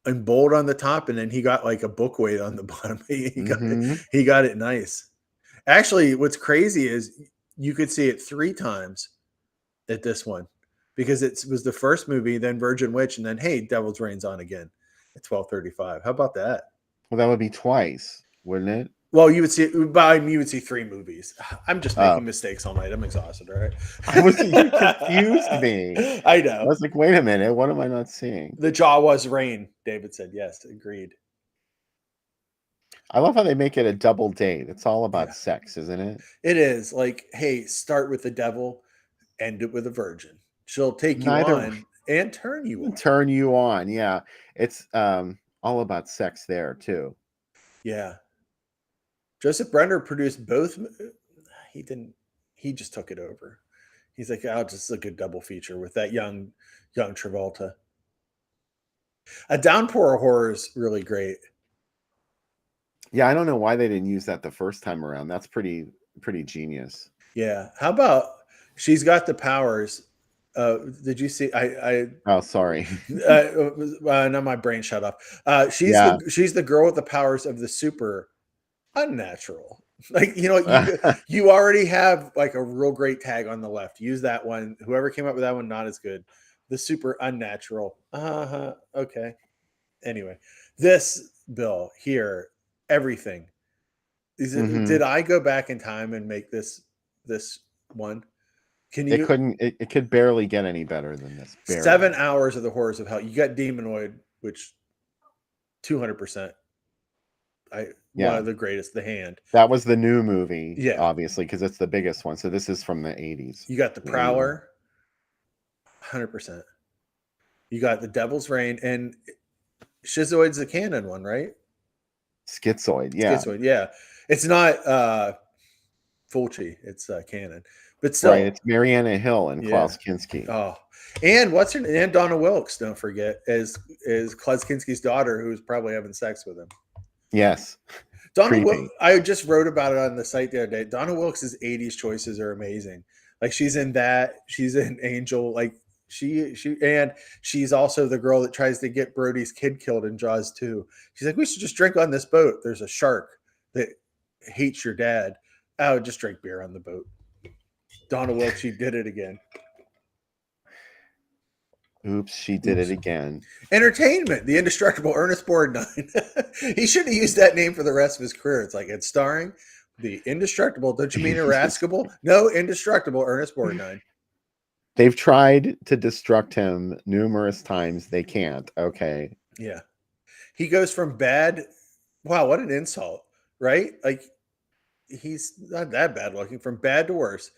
in bold on the top, and then he got like a book weight on the bottom. He got it nice. Actually, what's crazy is you could see it 3 times at this one, because it was the first movie, then Virgin Witch, and then hey, Devil's Reign's on again at 12:35. How about that? Well, that would be twice, wouldn't it? Well, you would see 3 movies. I'm just making Oh. mistakes all night. I'm exhausted. All right. You confused me. I I know. was like, wait a minute, what am I not seeing? The jaw was rain. David said yes. Agreed. I love how they make it a double date. It's all about Yeah. sex, isn't it? It is like, hey, start with the devil, end it with a virgin. She'll take you Neither on and turn you on. turn you on. Yeah. It's all about sex there too. Yeah. Joseph Brenner produced both. He didn't. He just took it over. He's like, oh, just a good double feature with that young Travolta. A Downpour of Horror is really great. Yeah, I don't know why they didn't use that the first time around. That's pretty genius. Yeah. How about She's Got the Powers? Did you see? Oh, sorry. Now my brain shut off. She's the girl with the powers of the super unnatural. Like, you already have like a real great tag on the left. Use that one. Whoever came up with that one, not as good. The super unnatural. Okay. Anyway, this bill here, everything. Did I go back in time and make this one? Can you? It could barely get any better than this. Barely. 7 hours of the horrors of hell. You got Demonoid, which 200%. One of the greatest, The Hand. That was the new movie, yeah, obviously, because it's the biggest one. So this is from the 80s. You got The Prowler, 100%. You got The Devil's Reign, and Schizoid's the canon one, right? Schizoid, yeah. Schizoid, yeah. It's not Fulci, it's canon. But still, right, it's Mariana Hill and Klaus Kinski. Oh, and what's her name? And Donna Wilkes, don't forget, is Klaus Kinski's daughter, who is probably having sex with him. Yes. Donna Wilkes, I just wrote about it on the site the other day. Donna Wilkes' 80s choices are amazing. Like, she's in that. She's in Angel. Like, she's also the girl that tries to get Brody's kid killed in Jaws 2. She's like, we should just drink on this boat. There's a shark that hates your dad. Oh, just drink beer on the boat. Donna Wilkes, she did it again. Oops, she did it again. Entertainment, The Indestructible Ernest Borgnine. He should have used that name for the rest of his career. It's like, it's starring the Indestructible. Don't you mean irascible? No, Indestructible Ernest Borgnine. They've tried to destruct him numerous times. They can't. Okay. Yeah. He goes from bad. Wow, what an insult, right? Like, he's not that bad looking. From bad to worse.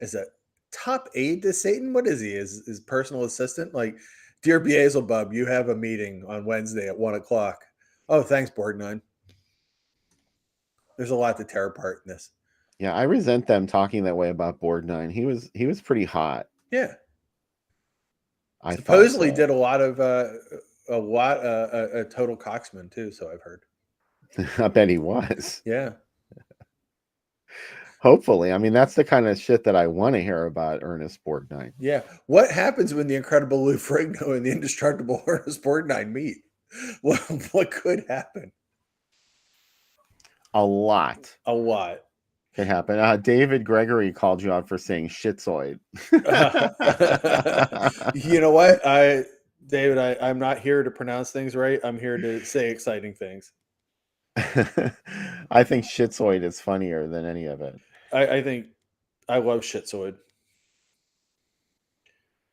Is a top aide to Satan? What is he? His personal assistant? Like, dear Beelzebub, you have a meeting on Wednesday at 1:00. Oh, thanks, Borgnine. There's a lot to tear apart in this. Yeah, I resent them talking that way about Borgnine. He was pretty hot. Yeah. I supposedly did a lot of a total coxman too, so I've heard. I bet he was. Yeah. Hopefully. I mean, that's the kind of shit that I want to hear about Ernest Borgnine. Yeah. What happens when the incredible Lou Ferrigno and the indestructible Ernest Borgnine meet? What could happen? A lot. A lot. Could happen. David Gregory called you out for saying shitzoid. You know what? David, I'm not here to pronounce things right. I'm here to say exciting things. I think shitzoid is funnier than any of it. I think I love shitzoid.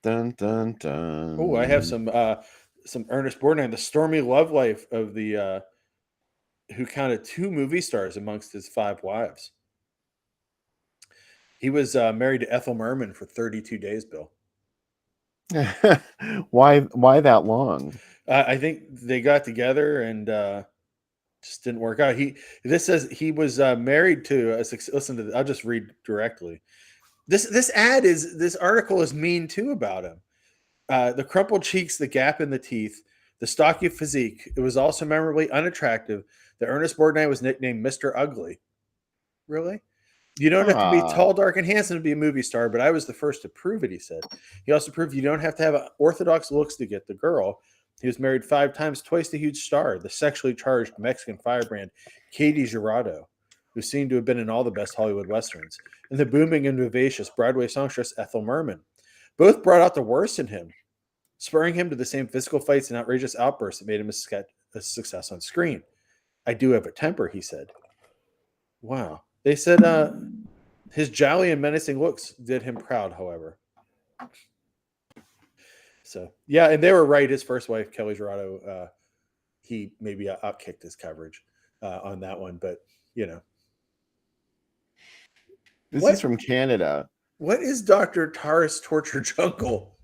Dun dun dun. Oh, I have some Ernest Borgnine, the stormy love life of the who counted 2 movie stars amongst his 5 wives. He was married to Ethel Merman for 32 days, Bill. Why that long? I think they got together and just didn't work out. This says he was married to listen to I'll just read directly. This article is mean too about him. The crumpled cheeks, the gap in the teeth, The stocky physique. It was also memorably unattractive that Ernest Borgnine was nicknamed Mr. Ugly. Really? You don't have to be Ah, tall, dark, and handsome to be a movie star, but I was the first to prove it, he said. He also proved you don't have to have orthodox looks to get the girl. He was married 5 times, twice the huge star, the sexually charged Mexican firebrand Katie Girardo, who seemed to have been in all the best Hollywood westerns, and the booming and vivacious Broadway songstress Ethel Merman. Both brought out the worst in him, spurring him to the same physical fights and outrageous outbursts that made him a success on screen. I do have a temper, he said. Wow. They said his jolly and menacing looks did him proud, however. So, yeah, and they were right. His first wife, Kelly Girardo, he maybe outkicked his coverage on that one. But, you know. this What? is from Canada. What is Dr. Tar's Torture Jungle?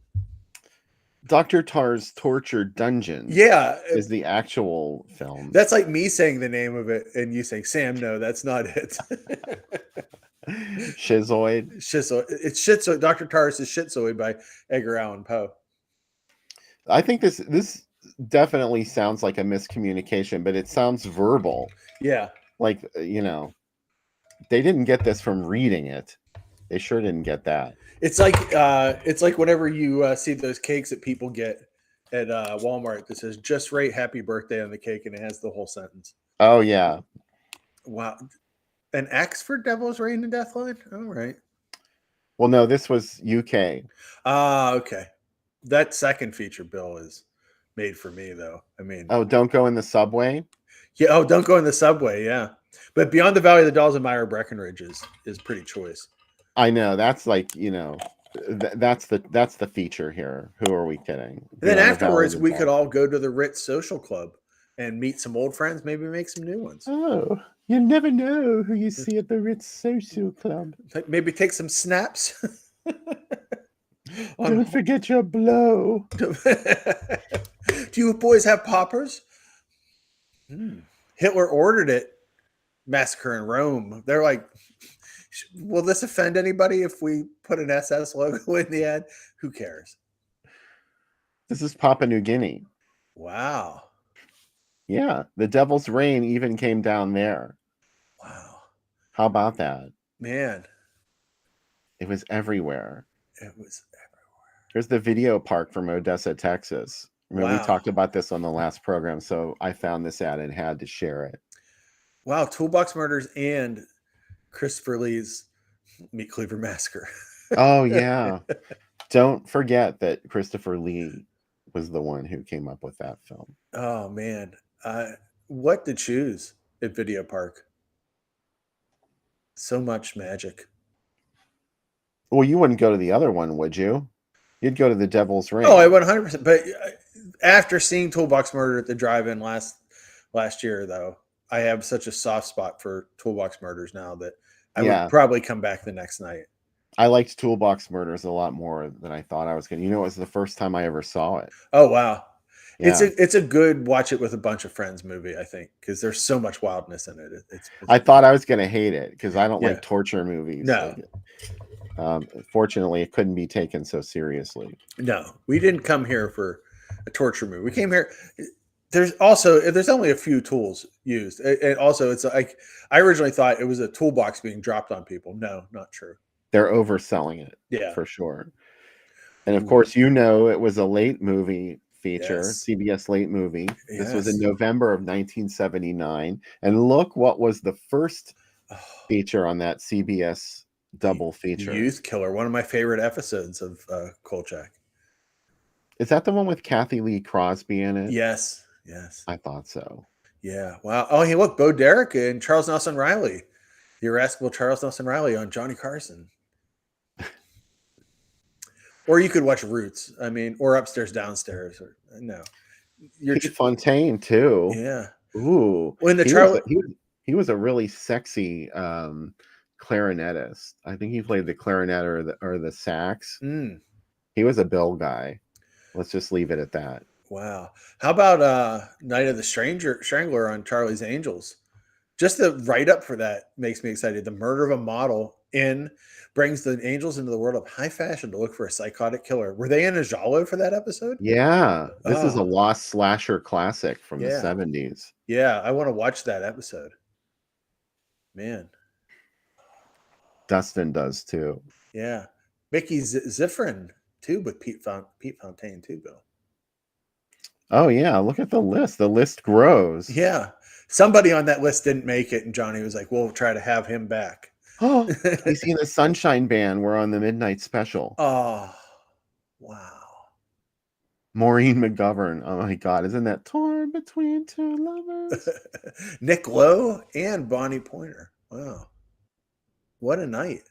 Dr. Tar's Torture Dungeon. Yeah. Is the actual film. That's like me saying the name of it and you saying, Sam, no, that's not it. Schizoid. It's Schizoid. Dr. Tar's is Schizoid by Edgar Allan Poe. I think this definitely sounds like a miscommunication, but it sounds verbal. Yeah. Like, you know, they didn't get this from reading it. They sure didn't get that. It's like whenever you see those cakes that people get at Walmart that says "Just right, happy birthday" on the cake, and it has the whole sentence. Oh yeah. Wow, an X for Devil's Reign and Deathline. All right. Well, no, this was UK. Okay. That second feature bill is made for me, though. I mean, Oh, Don't Go in the Subway. yeah. Oh, Don't Go in the Subway. Yeah, but Beyond the Valley of the Dolls and Myra Breckenridge is pretty choice. I know, that's like, you know, that's the feature here. Who are we kidding? And then Beyond the afterwards, Valley of we the could Dolls. all go to the Ritz Social Club and meet some old friends, maybe make some new ones. Oh, you never know who you see at the Ritz Social Club. Maybe take some snaps. Don't forget your blow. Do you boys have poppers? Hitler ordered it. Massacre in Rome. They're like, will this offend anybody if we put an SS logo in the ad? Who cares? This is Papua New Guinea. Wow. Yeah, the Devil's Reign even came down there. Wow. How about that? Man. It was everywhere. It was Here's the video park from Odessa, Texas. Remember, Wow. we talked about this on the last program, so I found this ad and had to share it. Wow. Toolbox Murders and Christopher Lee's Meat Cleaver Massacre. Oh, yeah. Don't forget that Christopher Lee was the one who came up with that film. Oh, man. What to choose at Video Park? So much magic. Well, you wouldn't go to the other one, would you? You'd go to the Devil's Reign. Oh, I 100%. But after seeing Toolbox Murder at the drive-in last year, though, I have such a soft spot for Toolbox Murders now that I would probably come back the next night. I liked Toolbox Murders a lot more than I thought I was going to. You know, it was the first time I ever saw it. Oh, wow. Yeah. It's a good watch it with a bunch of friends movie, I think, because there's so much wildness in it. I thought I was going to hate it because I don't like torture movies. No. Fortunately, it couldn't be taken so seriously. No, we didn't come here for a torture movie. We came here. There's only a few tools used. And also, it's like, I originally thought it was a toolbox being dropped on people. No, not true. They're overselling it. Yeah. For sure. And of course, you know, it was a late movie feature, Yes. CBS late movie. Yes. This was in November of 1979. And look what was the first feature on that CBS double feature. Youth Killer, one of my favorite episodes of Kolchak. Is that the one with Kathy Lee Crosby in it? Yes. I thought so. Yeah. Wow. Oh, hey, look, Bo Derek and Charles Nelson Riley. The irascible Charles Nelson Riley on Johnny Carson. Or you could watch Roots. I mean, or Upstairs, Downstairs. Or no. Pete Fontaine too. Yeah. Ooh. When he was a really sexy clarinetist. I think he played the clarinet or the sax. He was a bill guy. Let's just leave it at that. Wow. How about Night of the Strangler on Charlie's Angels? Just the write-up for that makes me excited. The murder of a model in brings the angels into the world of high fashion to look for a psychotic killer. Were they in a giallo for that episode? Yeah, this is a Oh, lost slasher classic from the yeah. 70s. Yeah, I want to watch that episode. Man, Dustin does too. yeah. Mickey Zifrin too, with Pete Fontaine too, Bill. Oh yeah, look at the list. The list grows. Yeah. Somebody on that list didn't make it, and Johnny was like, we'll try to have him back. Oh, Casey and the Sunshine Band were on the midnight special. Oh, wow. Maureen McGovern. Oh my God, isn't that torn between two lovers? Nick Lowe and Bonnie Pointer. Wow. What a night.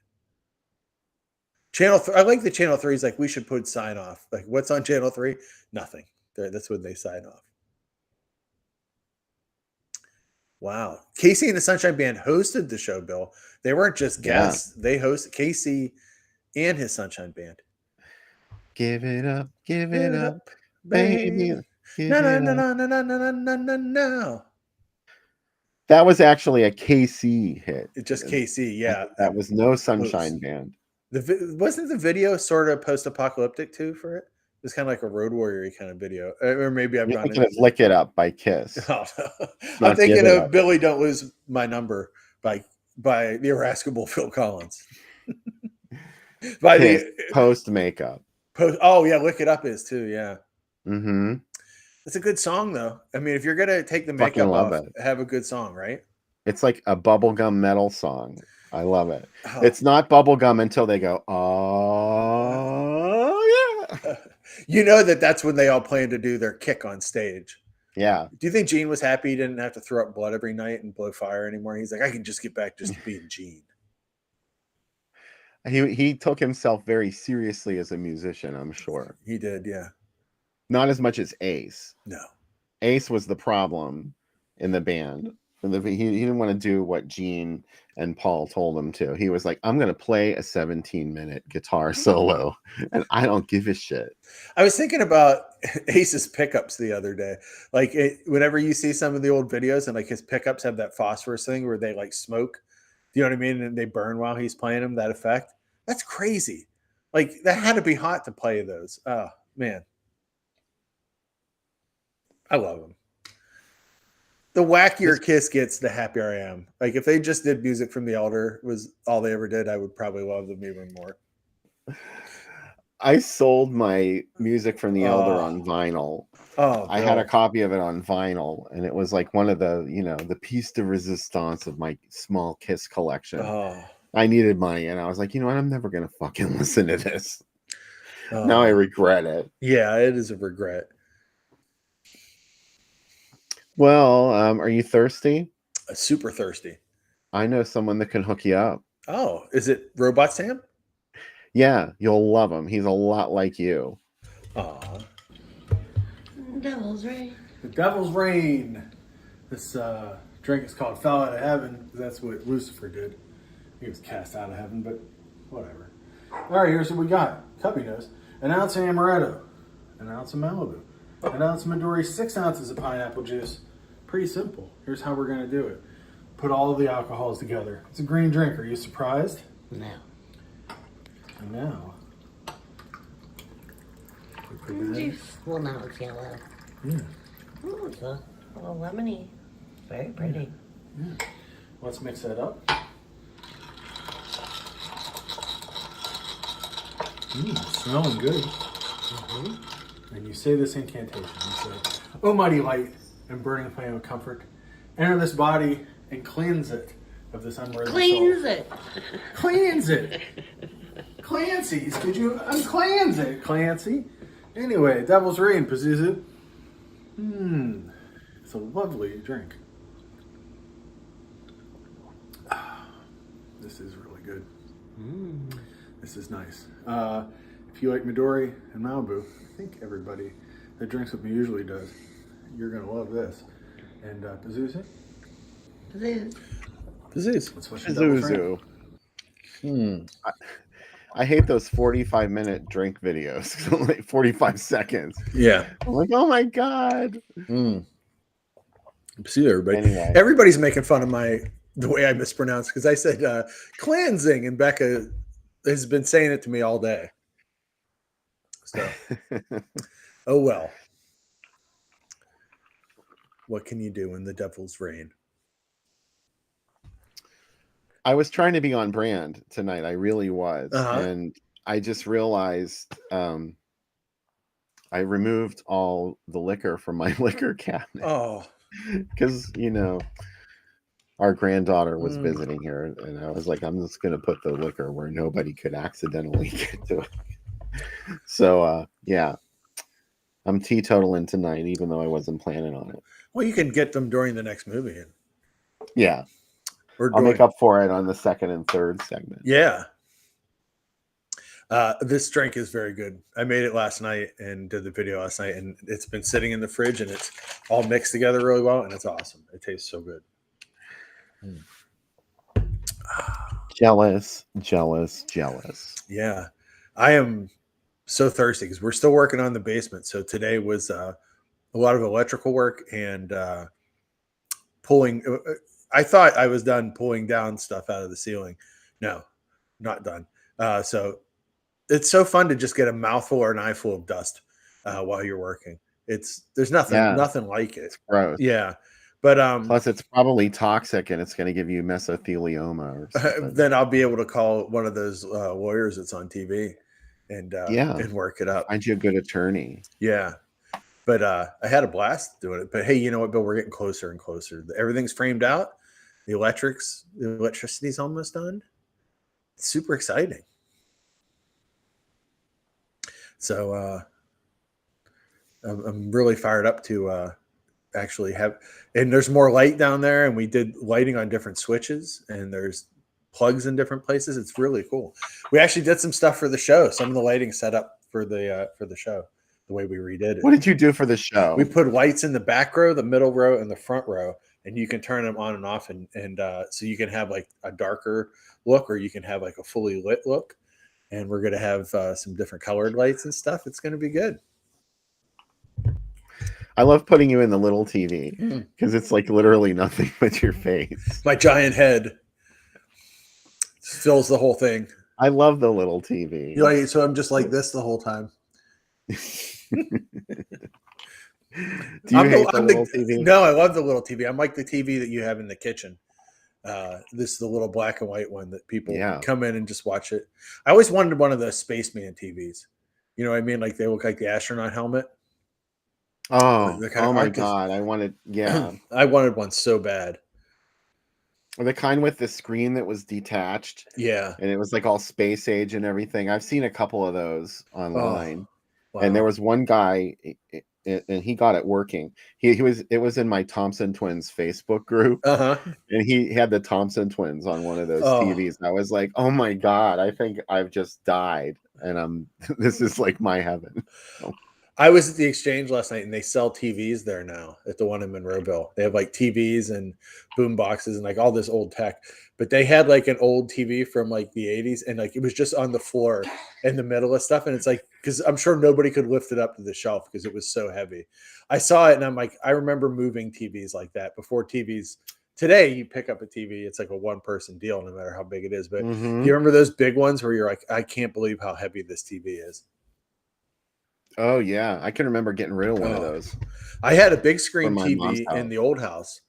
I like the Channel 3's like, we should put sign off. Like, what's on Channel 3? Nothing. That's when they sign off. Wow. Casey and the Sunshine Band hosted the show, Bill. They weren't just guests. Yeah. They hosted Casey and his Sunshine Band. Give it up, baby. No. That was actually a KC hit. It's just KC, yeah. That was no Sunshine Band. Wasn't the video sort of post-apocalyptic too for it? It was kind of like a Road Warrior kind of video, or maybe I'm not. Thinking of "Lick It Up" by Kiss. Oh, no. I'm thinking of "Billy Don't Lose My Number" by the irascible Phil Collins. By Kiss, the post makeup. Oh yeah, "Lick It Up" is too. Yeah. Mm-hmm. It's a good song though. I mean, if you're gonna take the makeup off, have a good song, right? It's like a bubblegum metal song. I love it. Oh. It's not bubblegum until they go, oh, yeah. You know that's when they all plan to do their kick on stage. Yeah. Do you think Gene was happy he didn't have to throw up blood every night and blow fire anymore? He's like, I can just get back just to being Gene. He took himself very seriously as a musician, I'm sure. He did, yeah. Not as much as Ace. No. Ace was the problem in the band. He didn't want to do what Gene and Paul told him to. He was like, I'm going to play a 17-minute guitar solo, and I don't give a shit. I was thinking about Ace's pickups the other day. Like, whenever you see some of the old videos, and like his pickups have that phosphorus thing where they like smoke, do you know what I mean? And they burn while he's playing them, that effect. That's crazy. Like, that had to be hot to play those. Oh, man. I love them. The wackier Kiss gets, the happier I am. Like, if they just did music from The Elder was all they ever did, I would probably love them even more. I sold my music from The Elder on vinyl. Oh, I had a copy of it on vinyl, and it was like one of the, the piece de resistance of my small Kiss collection. Oh. I needed money, and I was like, you know what? I'm never going to fucking listen to this. Now I regret it. Yeah, it is a regret. Well, are you thirsty? Super thirsty. I know someone that can hook you up. Oh, is it Robot Sam? Yeah, you'll love him. He's a lot like you. Aw. Devil's Rain. The Devil's Rain. This drink is called Fell Out of Heaven. That's what Lucifer did. He was cast out of heaven, but whatever. All right, here's what we got. Cuppy knows. An ounce of amaretto. An ounce of Malibu. An ounce of Midori. 6 ounces of pineapple juice. Pretty simple. Here's how we're going to do it. Put all of the alcohols together. It's a green drink. Are you surprised? No. And now. Juice. Well, now it's yellow. Yeah. Oh, it's a little lemony. Very pretty. Yeah. Let's mix that up. Smelling good. Mm-hmm. And you say this incantation. You say, "O mighty light and burning flame of comfort, enter this body and cleanse it of this unworthy Cleanse soul." it. Cleanse it. Clancy's, could you uncleanse it, Clancy? Anyway, Devil's Rain, Pazuzu. It's a lovely drink. This is really good. This is nice. If you like Midori and Malibu, I think everybody that drinks with me usually does. You're going to love this. And Pazuzu? Pazuzu. Let's switch to Devil's Rain. I hate those 45-minute drink videos. Like 45 seconds. Yeah. I'm like, oh my God. See everybody. Anyway. Everybody's making fun of my the way I mispronounced, because I said cleansing, and Becca has been saying it to me all day. So, oh well. What can you do in the devil's reign? I was trying to be on brand tonight. I really was. And I just realized I removed all the liquor from my liquor cabinet. Oh. Because, our granddaughter was visiting here, and I was like, I'm just going to put the liquor where nobody could accidentally get to it. So, yeah, I'm teetotaling tonight, even though I wasn't planning on it. Well, you can get them during the next movie. Yeah. Or I'll make up for it on the second and third segment. Yeah. This drink is very good. I made it last night and did the video last night, and it's been sitting in the fridge, and it's all mixed together really well, and it's awesome. It tastes so good. Jealous. Yeah. I am so thirsty because we're still working on the basement. So today was a lot of electrical work and pulling. I thought I was done pulling down stuff out of the ceiling. No, not done. So it's so fun to just get a mouthful or an eyeful of dust while you're working. There's nothing like it. It's gross. Yeah. But plus it's probably toxic and it's going to give you mesothelioma or something. Then I'll be able to call one of those lawyers that's on TV and work it up. Find you a good attorney. Yeah. But I had a blast doing it. But hey, you know what, Bill? We're getting closer and closer. Everything's framed out. The electricity's almost done. It's super exciting. So I'm really fired up to actually have, and there's more light down there, and we did lighting on different switches, and there's plugs in different places. It's really cool. We actually did some stuff for the show. Some of the lighting set up for the show, the way we redid it. What did you do for the show? We put lights in the back row, the middle row, and the front row, and you can turn them on and off, and so you can have like a darker look, or you can have like a fully lit look. And we're going to have some different colored lights and stuff. It's going to be good. I love putting you in the little TV because it's like literally nothing but your face. My giant head fills the whole thing. I love the little TV. So I'm just like this the whole time. Do you hate the little TV? No, I love the little TV. I'm like the TV that you have in the kitchen. This is the little black and white one that people come in and just watch it. I always wanted one of the spaceman TVs. You know what I mean? Like they look like the astronaut helmet. Oh my God. I wanted one so bad. The kind with the screen that was detached. Yeah. And it was like all space age and everything. I've seen a couple of those online. Oh, wow. And there was one guy, and he got it working. It was in my Thompson Twins Facebook group. And he had the Thompson Twins on one of those TVs. I was like, oh my God, I think I've just died. And this is like my heaven. I was at the Exchange last night, and they sell TVs there now at the one in Monroeville. They have like TVs and boom boxes and like all this old tech. But they had like an old TV from like the 80s, and like it was just on the floor in the middle of stuff. And it's like, because I'm sure nobody could lift it up to the shelf because it was so heavy. I saw it, and I'm like, I remember moving TVs like that before TVs. Today, you pick up a TV, it's like a one-person deal, no matter how big it is. But you remember those big ones where you're like, I can't believe how heavy this TV is. Oh yeah, I can remember getting rid of one of those. I had a big screen TV in the old house,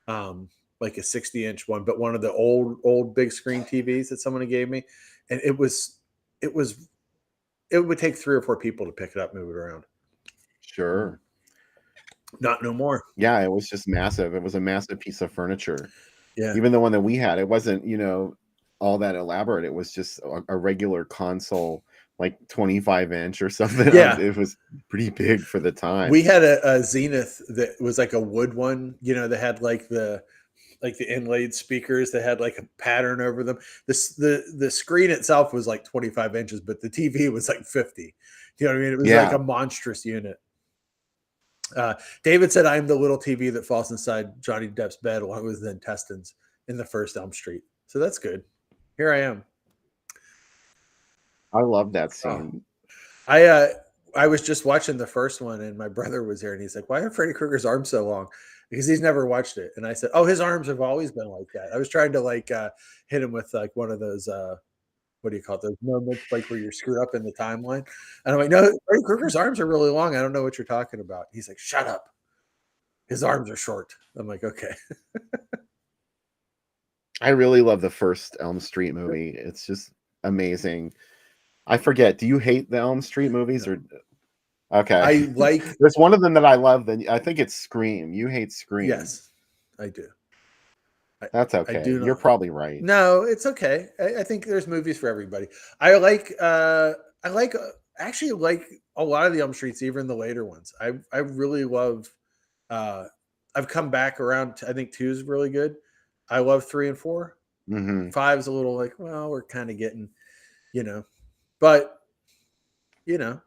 like a 60-inch one, but one of the old big screen TVs that someone gave me, and it would take 3 or 4 people to pick it up, move it around. Sure. Not no more. Yeah, it was just massive. It was a massive piece of furniture. Yeah. Even the one that we had, it wasn't, all that elaborate. It was just a regular console, like 25-inch or something. Yeah. It was pretty big for the time. We had a Zenith that was like a wood one, that had like the inlaid speakers that had like a pattern over them. The screen itself was like 25 inches, but the TV was like 50. You know what I mean? It was like a monstrous unit. David said, I'm the little TV that falls inside Johnny Depp's bed along with the intestines in the first Elm Street. So that's good. Here I am. I love that scene. I was just watching the first one, and my brother was there, and he's like, why are Freddy Krueger's arms so long? because he's never watched it. And I said, "Oh, his arms have always been like that." I was trying to like hit him with like one of those what do you call it? Those moments like where you're screwed up in the timeline. And I'm like, "No, Freddy Krueger's arms are really long. I don't know what you're talking about." He's like, "Shut up. His arms are short." I'm like, "Okay." I really love the first Elm Street movie. It's just amazing. I forget. Do you hate the Elm Street movies No. or? Okay. I like. There's one of them that I love. Then I think it's Scream. You hate Scream. Yes, I do. That's okay. I do You're not. probably right. No, it's okay. I think there's movies for everybody. I like actually like a lot of the Elm Streets, even the later ones. I really love I've come back around to, I think 2 is really good. I love 3 and 4. Mm-hmm. 5 is a little like, well, we're kind of getting, you know. But, you know,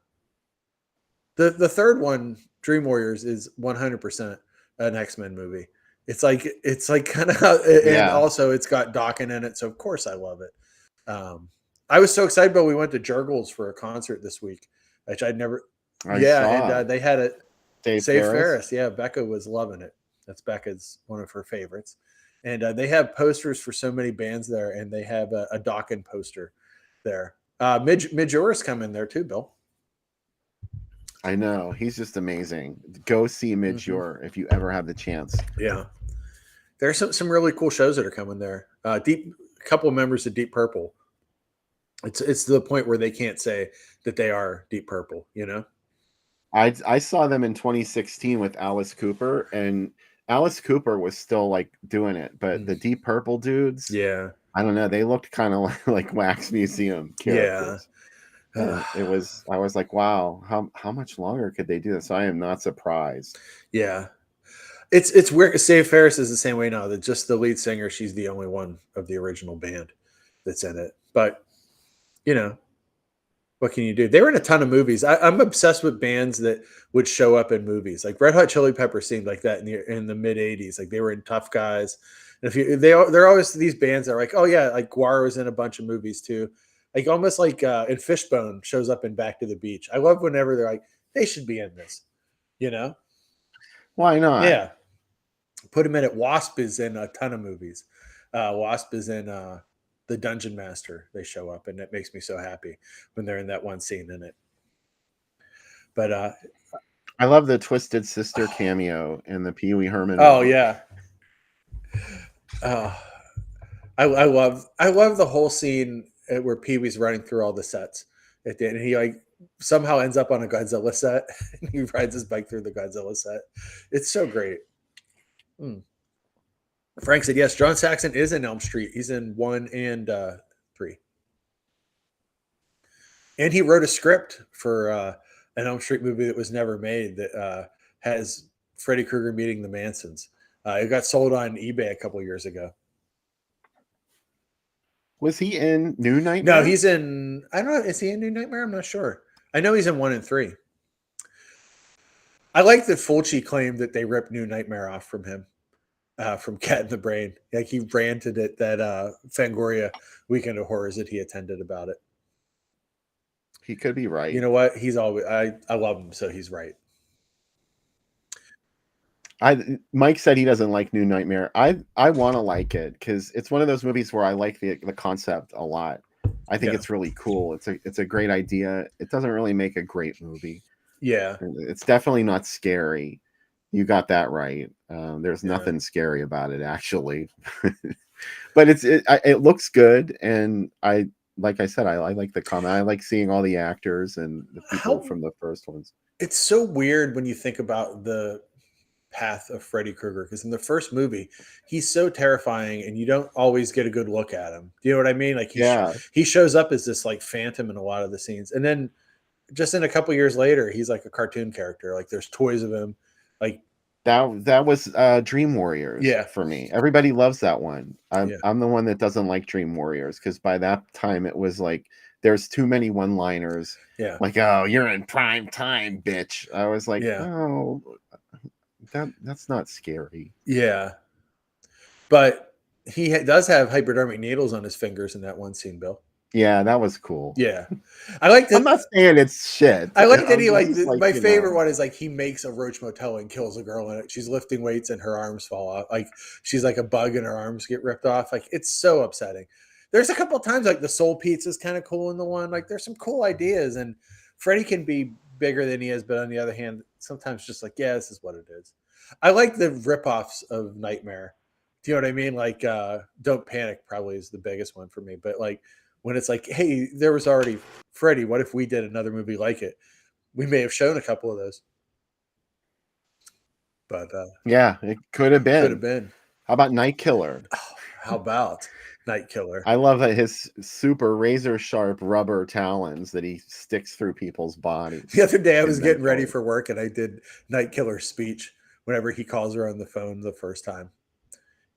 the third one, Dream Warriors, is 100% an X-Men movie. It's like kind of, and Yeah. also it's got Dawkins in it, so of course I love it. I was so excited, but we went to Jurgles for a concert this week, which I'd never. I Yeah, saw. and they had it. Dave Save Ferris. Ferris. Yeah, Becca was loving it. That's Becca's one of her favorites. And they have posters for so many bands there, and they have a Dawkins poster there. Midge come in there too, Bill. I know. He's just amazing. Go see Midge if you ever have the chance. Yeah. There's some really cool shows that are coming there. A couple of members of Deep Purple. It's to the point where they can't say that they are Deep Purple, you know? I saw them in 2016 with Alice Cooper, and Alice Cooper was still like doing it, but the Deep Purple dudes, yeah, I don't know, they looked kind of like Wax Museum characters. Yeah. I was like, wow, how much longer could they do this? I am not surprised. Yeah. It's weird. Save Ferris is the same way now. That just the lead singer, she's the only one of the original band that's in it. But you know, what can you do? They were in a ton of movies. I'm obsessed with bands that would show up in movies. Like Red Hot Chili Peppers seemed like that in the mid '80s. Like they were in Tough Guys. And they're always these bands that are like, oh yeah, like Guar was in a bunch of movies too. Like almost like in Fishbone shows up in Back to the Beach. I love whenever they're like, they should be in this. You know? Why not? Yeah. Put him in it. Wasp is in a ton of movies. Wasp is in The Dungeon Master. They show up, and it makes me so happy when they're in that one scene in it. But I love the Twisted Sister cameo in the Pee Wee Herman oh movie. yeah. I love the whole scene where Pee Wee's running through all the sets at the end, and he like somehow ends up on a Godzilla set, and he rides his bike through the Godzilla set. It's so great. Frank said, yes, John Saxon is in Elm Street. He's in 1 and 3. And he wrote a script for an Elm Street movie that was never made that has Freddy Krueger meeting the Mansons. It got sold on eBay a couple years ago. Was he in New Nightmare? No, he's in, I don't know, is he in New Nightmare? I'm not sure. I know he's in 1 and 3. I like that Fulci claimed that they ripped New Nightmare off from him. From Cat in the Brain. Like he ranted at that Fangoria Weekend of Horrors that he attended about it. He could be right. You know what? He's always I love him, so he's right. Mike said he doesn't like New Nightmare. I want to like it because it's one of those movies where I like the concept a lot. I think it's really cool. It's a great idea. It doesn't really make a great movie. Yeah. It's definitely not scary. You got that right. There's nothing scary about it, actually. But it looks good, and like I said, I like the comment. I like seeing all the actors and the people from the first ones. It's so weird when you think about the path of Freddy Krueger, because in the first movie, he's so terrifying, and you don't always get a good look at him. Do you know what I mean? Like he shows up as this like phantom in a lot of the scenes, and then just in a couple years later, he's like a cartoon character. Like there's toys of him. Like that was Dream Warriors for me. Everybody loves that one. I'm the one that doesn't like Dream Warriors because by that time it was like there's too many one-liners. Yeah. Like, oh, you're in prime time, bitch. I was like, oh, that's not scary. Yeah. But he does have hypodermic needles on his fingers in that one scene, Bill. Yeah, that was cool. Yeah, I like I'm that. not saying it's shit. I like that he I'm like just my you favorite know. one is like he makes a roach motel and kills a girl in it. She's lifting weights and her arms fall off. Like she's like a bug and her arms get ripped off. Like it's so upsetting. There's a couple of times like the soul pizza is kind of cool in the one. Like there's some cool ideas and Freddy can be bigger than he is, but on the other hand, sometimes just like yeah, this is what it is. I like the ripoffs of Nightmare. Do you know what I mean? Like Don't Panic probably is the biggest one for me, but like when it's like, hey, there was already Freddy. What if we did another movie like it? We may have shown a couple of those, but Yeah, it could have could have been. been. How about Night Killer? Oh, how about Night Killer? I love that his super razor sharp rubber talons that he sticks through people's bodies. The other day I was in getting Night ready Killer. for work and I did Night Killer's speech whenever he calls her on the phone the first time.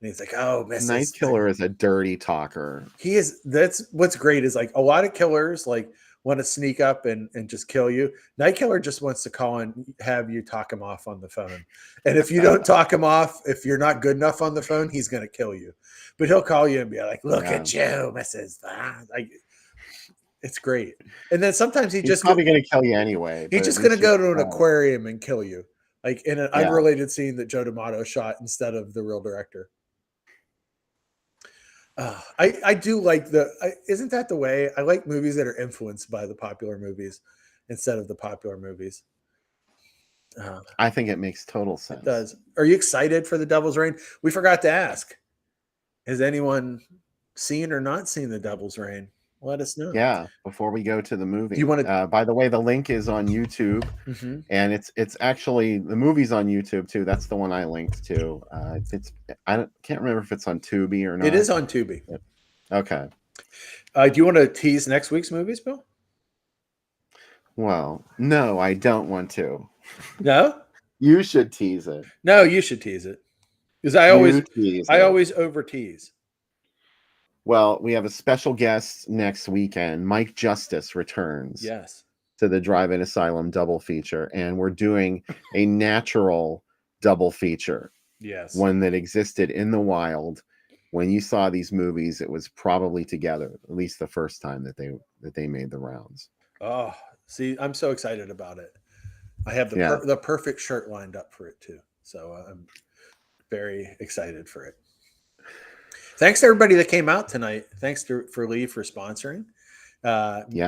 And he's like, oh, Night Mrs. Killer is a dirty talker. He is. That's what's great is like a lot of killers like want to sneak up and just kill you. Night Killer just wants to call and have you talk him off on the phone. And if you don't talk him off, if you're not good enough on the phone, he's going to kill you. But he'll call you and be like, look Yeah. at you, Mrs. Like, it's great. And then sometimes He's probably going to kill you anyway. he's but just at going to least go you to an know. aquarium and kill you. Like in an Yeah. unrelated scene that Joe D'Amato shot instead of the real director. I do like isn't that the way? I like movies that are influenced by the popular movies instead of the popular movies. I think it makes total sense. It does. Are you excited for The Devil's Reign? We forgot to ask. Has anyone seen or not seen The Devil's Reign? Let us know. Yeah, before we go to the movie. You want to? By the way, the link is on YouTube, and it's actually the movie's on YouTube too. That's the one I linked to. Can't remember if it's on Tubi or not. It is on Tubi. Okay. Do you want to tease next week's movies, Bill? Well, no, I don't want to. No, you should tease it. No, you should tease it because I always over tease. Well, we have a special guest next weekend. Mike Justice returns. Yes. To the Drive-In Asylum double feature, and we're doing a natural double feature. Yes. One that existed in the wild. When you saw these movies, it was probably together, at least the first time that they made the rounds. Oh, see, I'm so excited about it. I have the perfect shirt lined up for it too. So I'm very excited for it. Thanks to everybody that came out tonight. Thanks for Lee for sponsoring.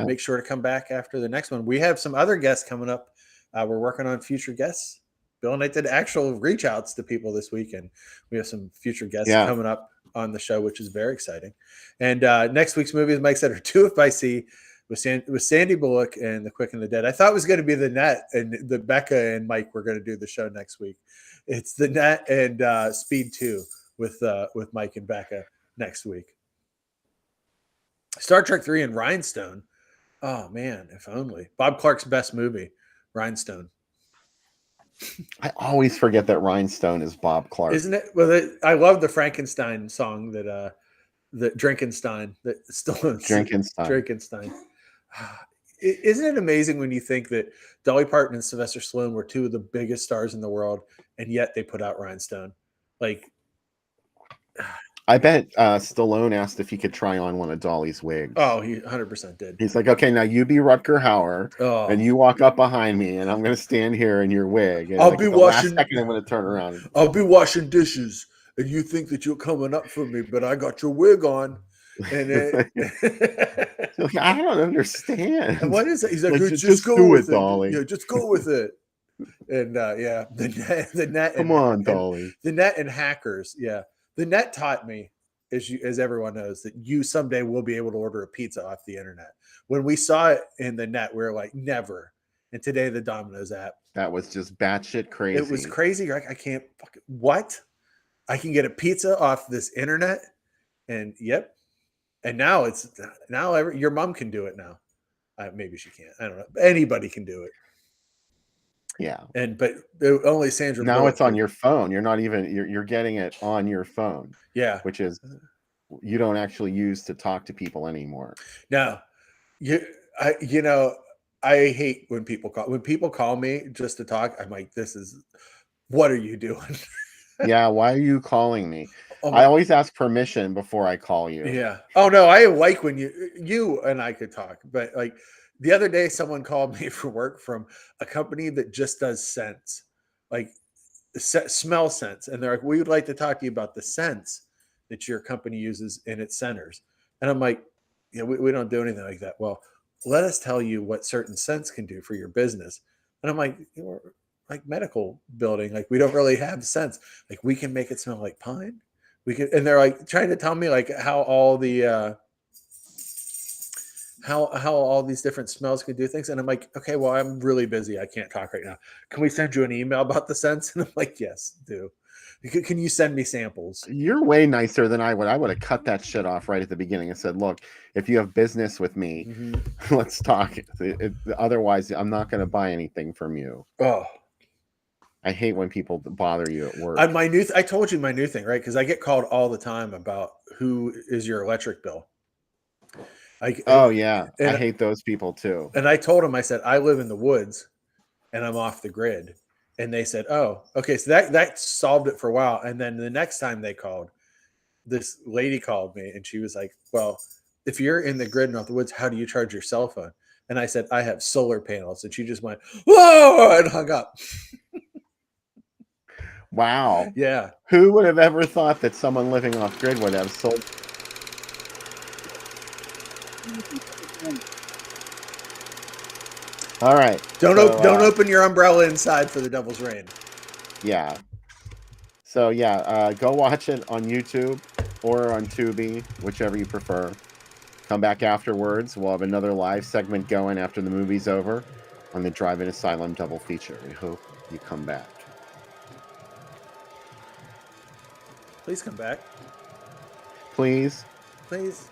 Make sure to come back after the next one. We have some other guests coming up. We're working on future guests. Bill and I did actual reach outs to people this weekend. We have some future guests coming up on the show, which is very exciting. And next week's movie, as Mike said, are Two If I See with Sandy Bullock and The Quick and the Dead. I thought it was going to be The Net, and the Becca and Mike were going to do the show next week. It's The Net and Speed 2 with Mike and Becca next week. Star Trek 3 and Rhinestone. Oh man, if only. Bob Clark's best movie, Rhinestone. I always forget that Rhinestone is Bob Clark. Isn't it? Well, I love the Frankenstein song that Drinkenstein that still Drinkenstein. Isn't it amazing when you think that Dolly Parton and Sylvester Stallone were two of the biggest stars in the world, and yet they put out Rhinestone? Like, I bet Stallone asked if he could try on one of Dolly's wigs. Oh, he 100% did. He's like, okay, now you be Rutger Hauer, and you walk up behind me, and I'm going to stand here in your wig. And I'll be watching. Last second, I'm going to turn around. I'll be washing dishes, and you think that you're coming up for me, but I got your wig on. And I don't understand. What is it? He's like, just go with it, Dolly. Yeah, just go with it. And the net. Come on, Dolly. The Net and Hackers. Yeah. The Net taught me, as everyone knows, that you someday will be able to order a pizza off the internet. When we saw it in the Net, we were like, never. And today, the Domino's app. That was just batshit crazy. It was crazy. Like, I can't what? I can get a pizza off this internet? And yep. And now your mom can do it now. Maybe she can't. I don't know. Anybody can do it. Yeah. But only Sandra. Now it's on your phone. You're not even you're getting it on your phone. Yeah. Which is you don't actually use to talk to people anymore. No. I hate when people call me just to talk. I'm like, what are you doing? Yeah, why are you calling me? I always ask permission before I call you. Yeah. Oh no, I like when you and I could talk, but like the other day, someone called me for work from a company that just does scents, like smell scents, and they're like, "We would like to talk to you about the scents that your company uses in its centers." And I'm like, "Yeah, we don't do anything like that." Well, let us tell you what certain scents can do for your business. And I'm like, "We're like medical building, like we don't really have scents. Like we can make it smell like pine. We can," and they're like trying to tell me like how all the how all these different smells can do things. And I'm like, okay, well, I'm really busy. I can't talk right now. Can we send you an email about the scents? And I'm like, yes, do. Can you send me samples? You're way nicer than I would. I would have cut that shit off right at the beginning and said, look, if you have business with me, let's talk. Otherwise, I'm not going to buy anything from you. Oh, I hate when people bother you at work. I told you my new thing, right? Because I get called all the time about who is your electric bill. Yeah. I hate those people too. And I told them, I said, I live in the woods and I'm off the grid. And they said, oh, okay. So that solved it for a while. And then the next time they called, this lady called me and she was like, well, if you're in the grid and off the woods, how do you charge your cell phone? And I said, I have solar panels. And she just went, whoa, and hung up. Wow. Yeah. Who would have ever thought that someone living off grid would have solar? All right. Don't open your umbrella inside for the Devil's Rain. Yeah. So yeah, go watch it on YouTube or on Tubi, whichever you prefer. Come back afterwards. We'll have another live segment going after the movie's over on the Drive-In Asylum double feature. We hope you come back. Please come back. Please. Please.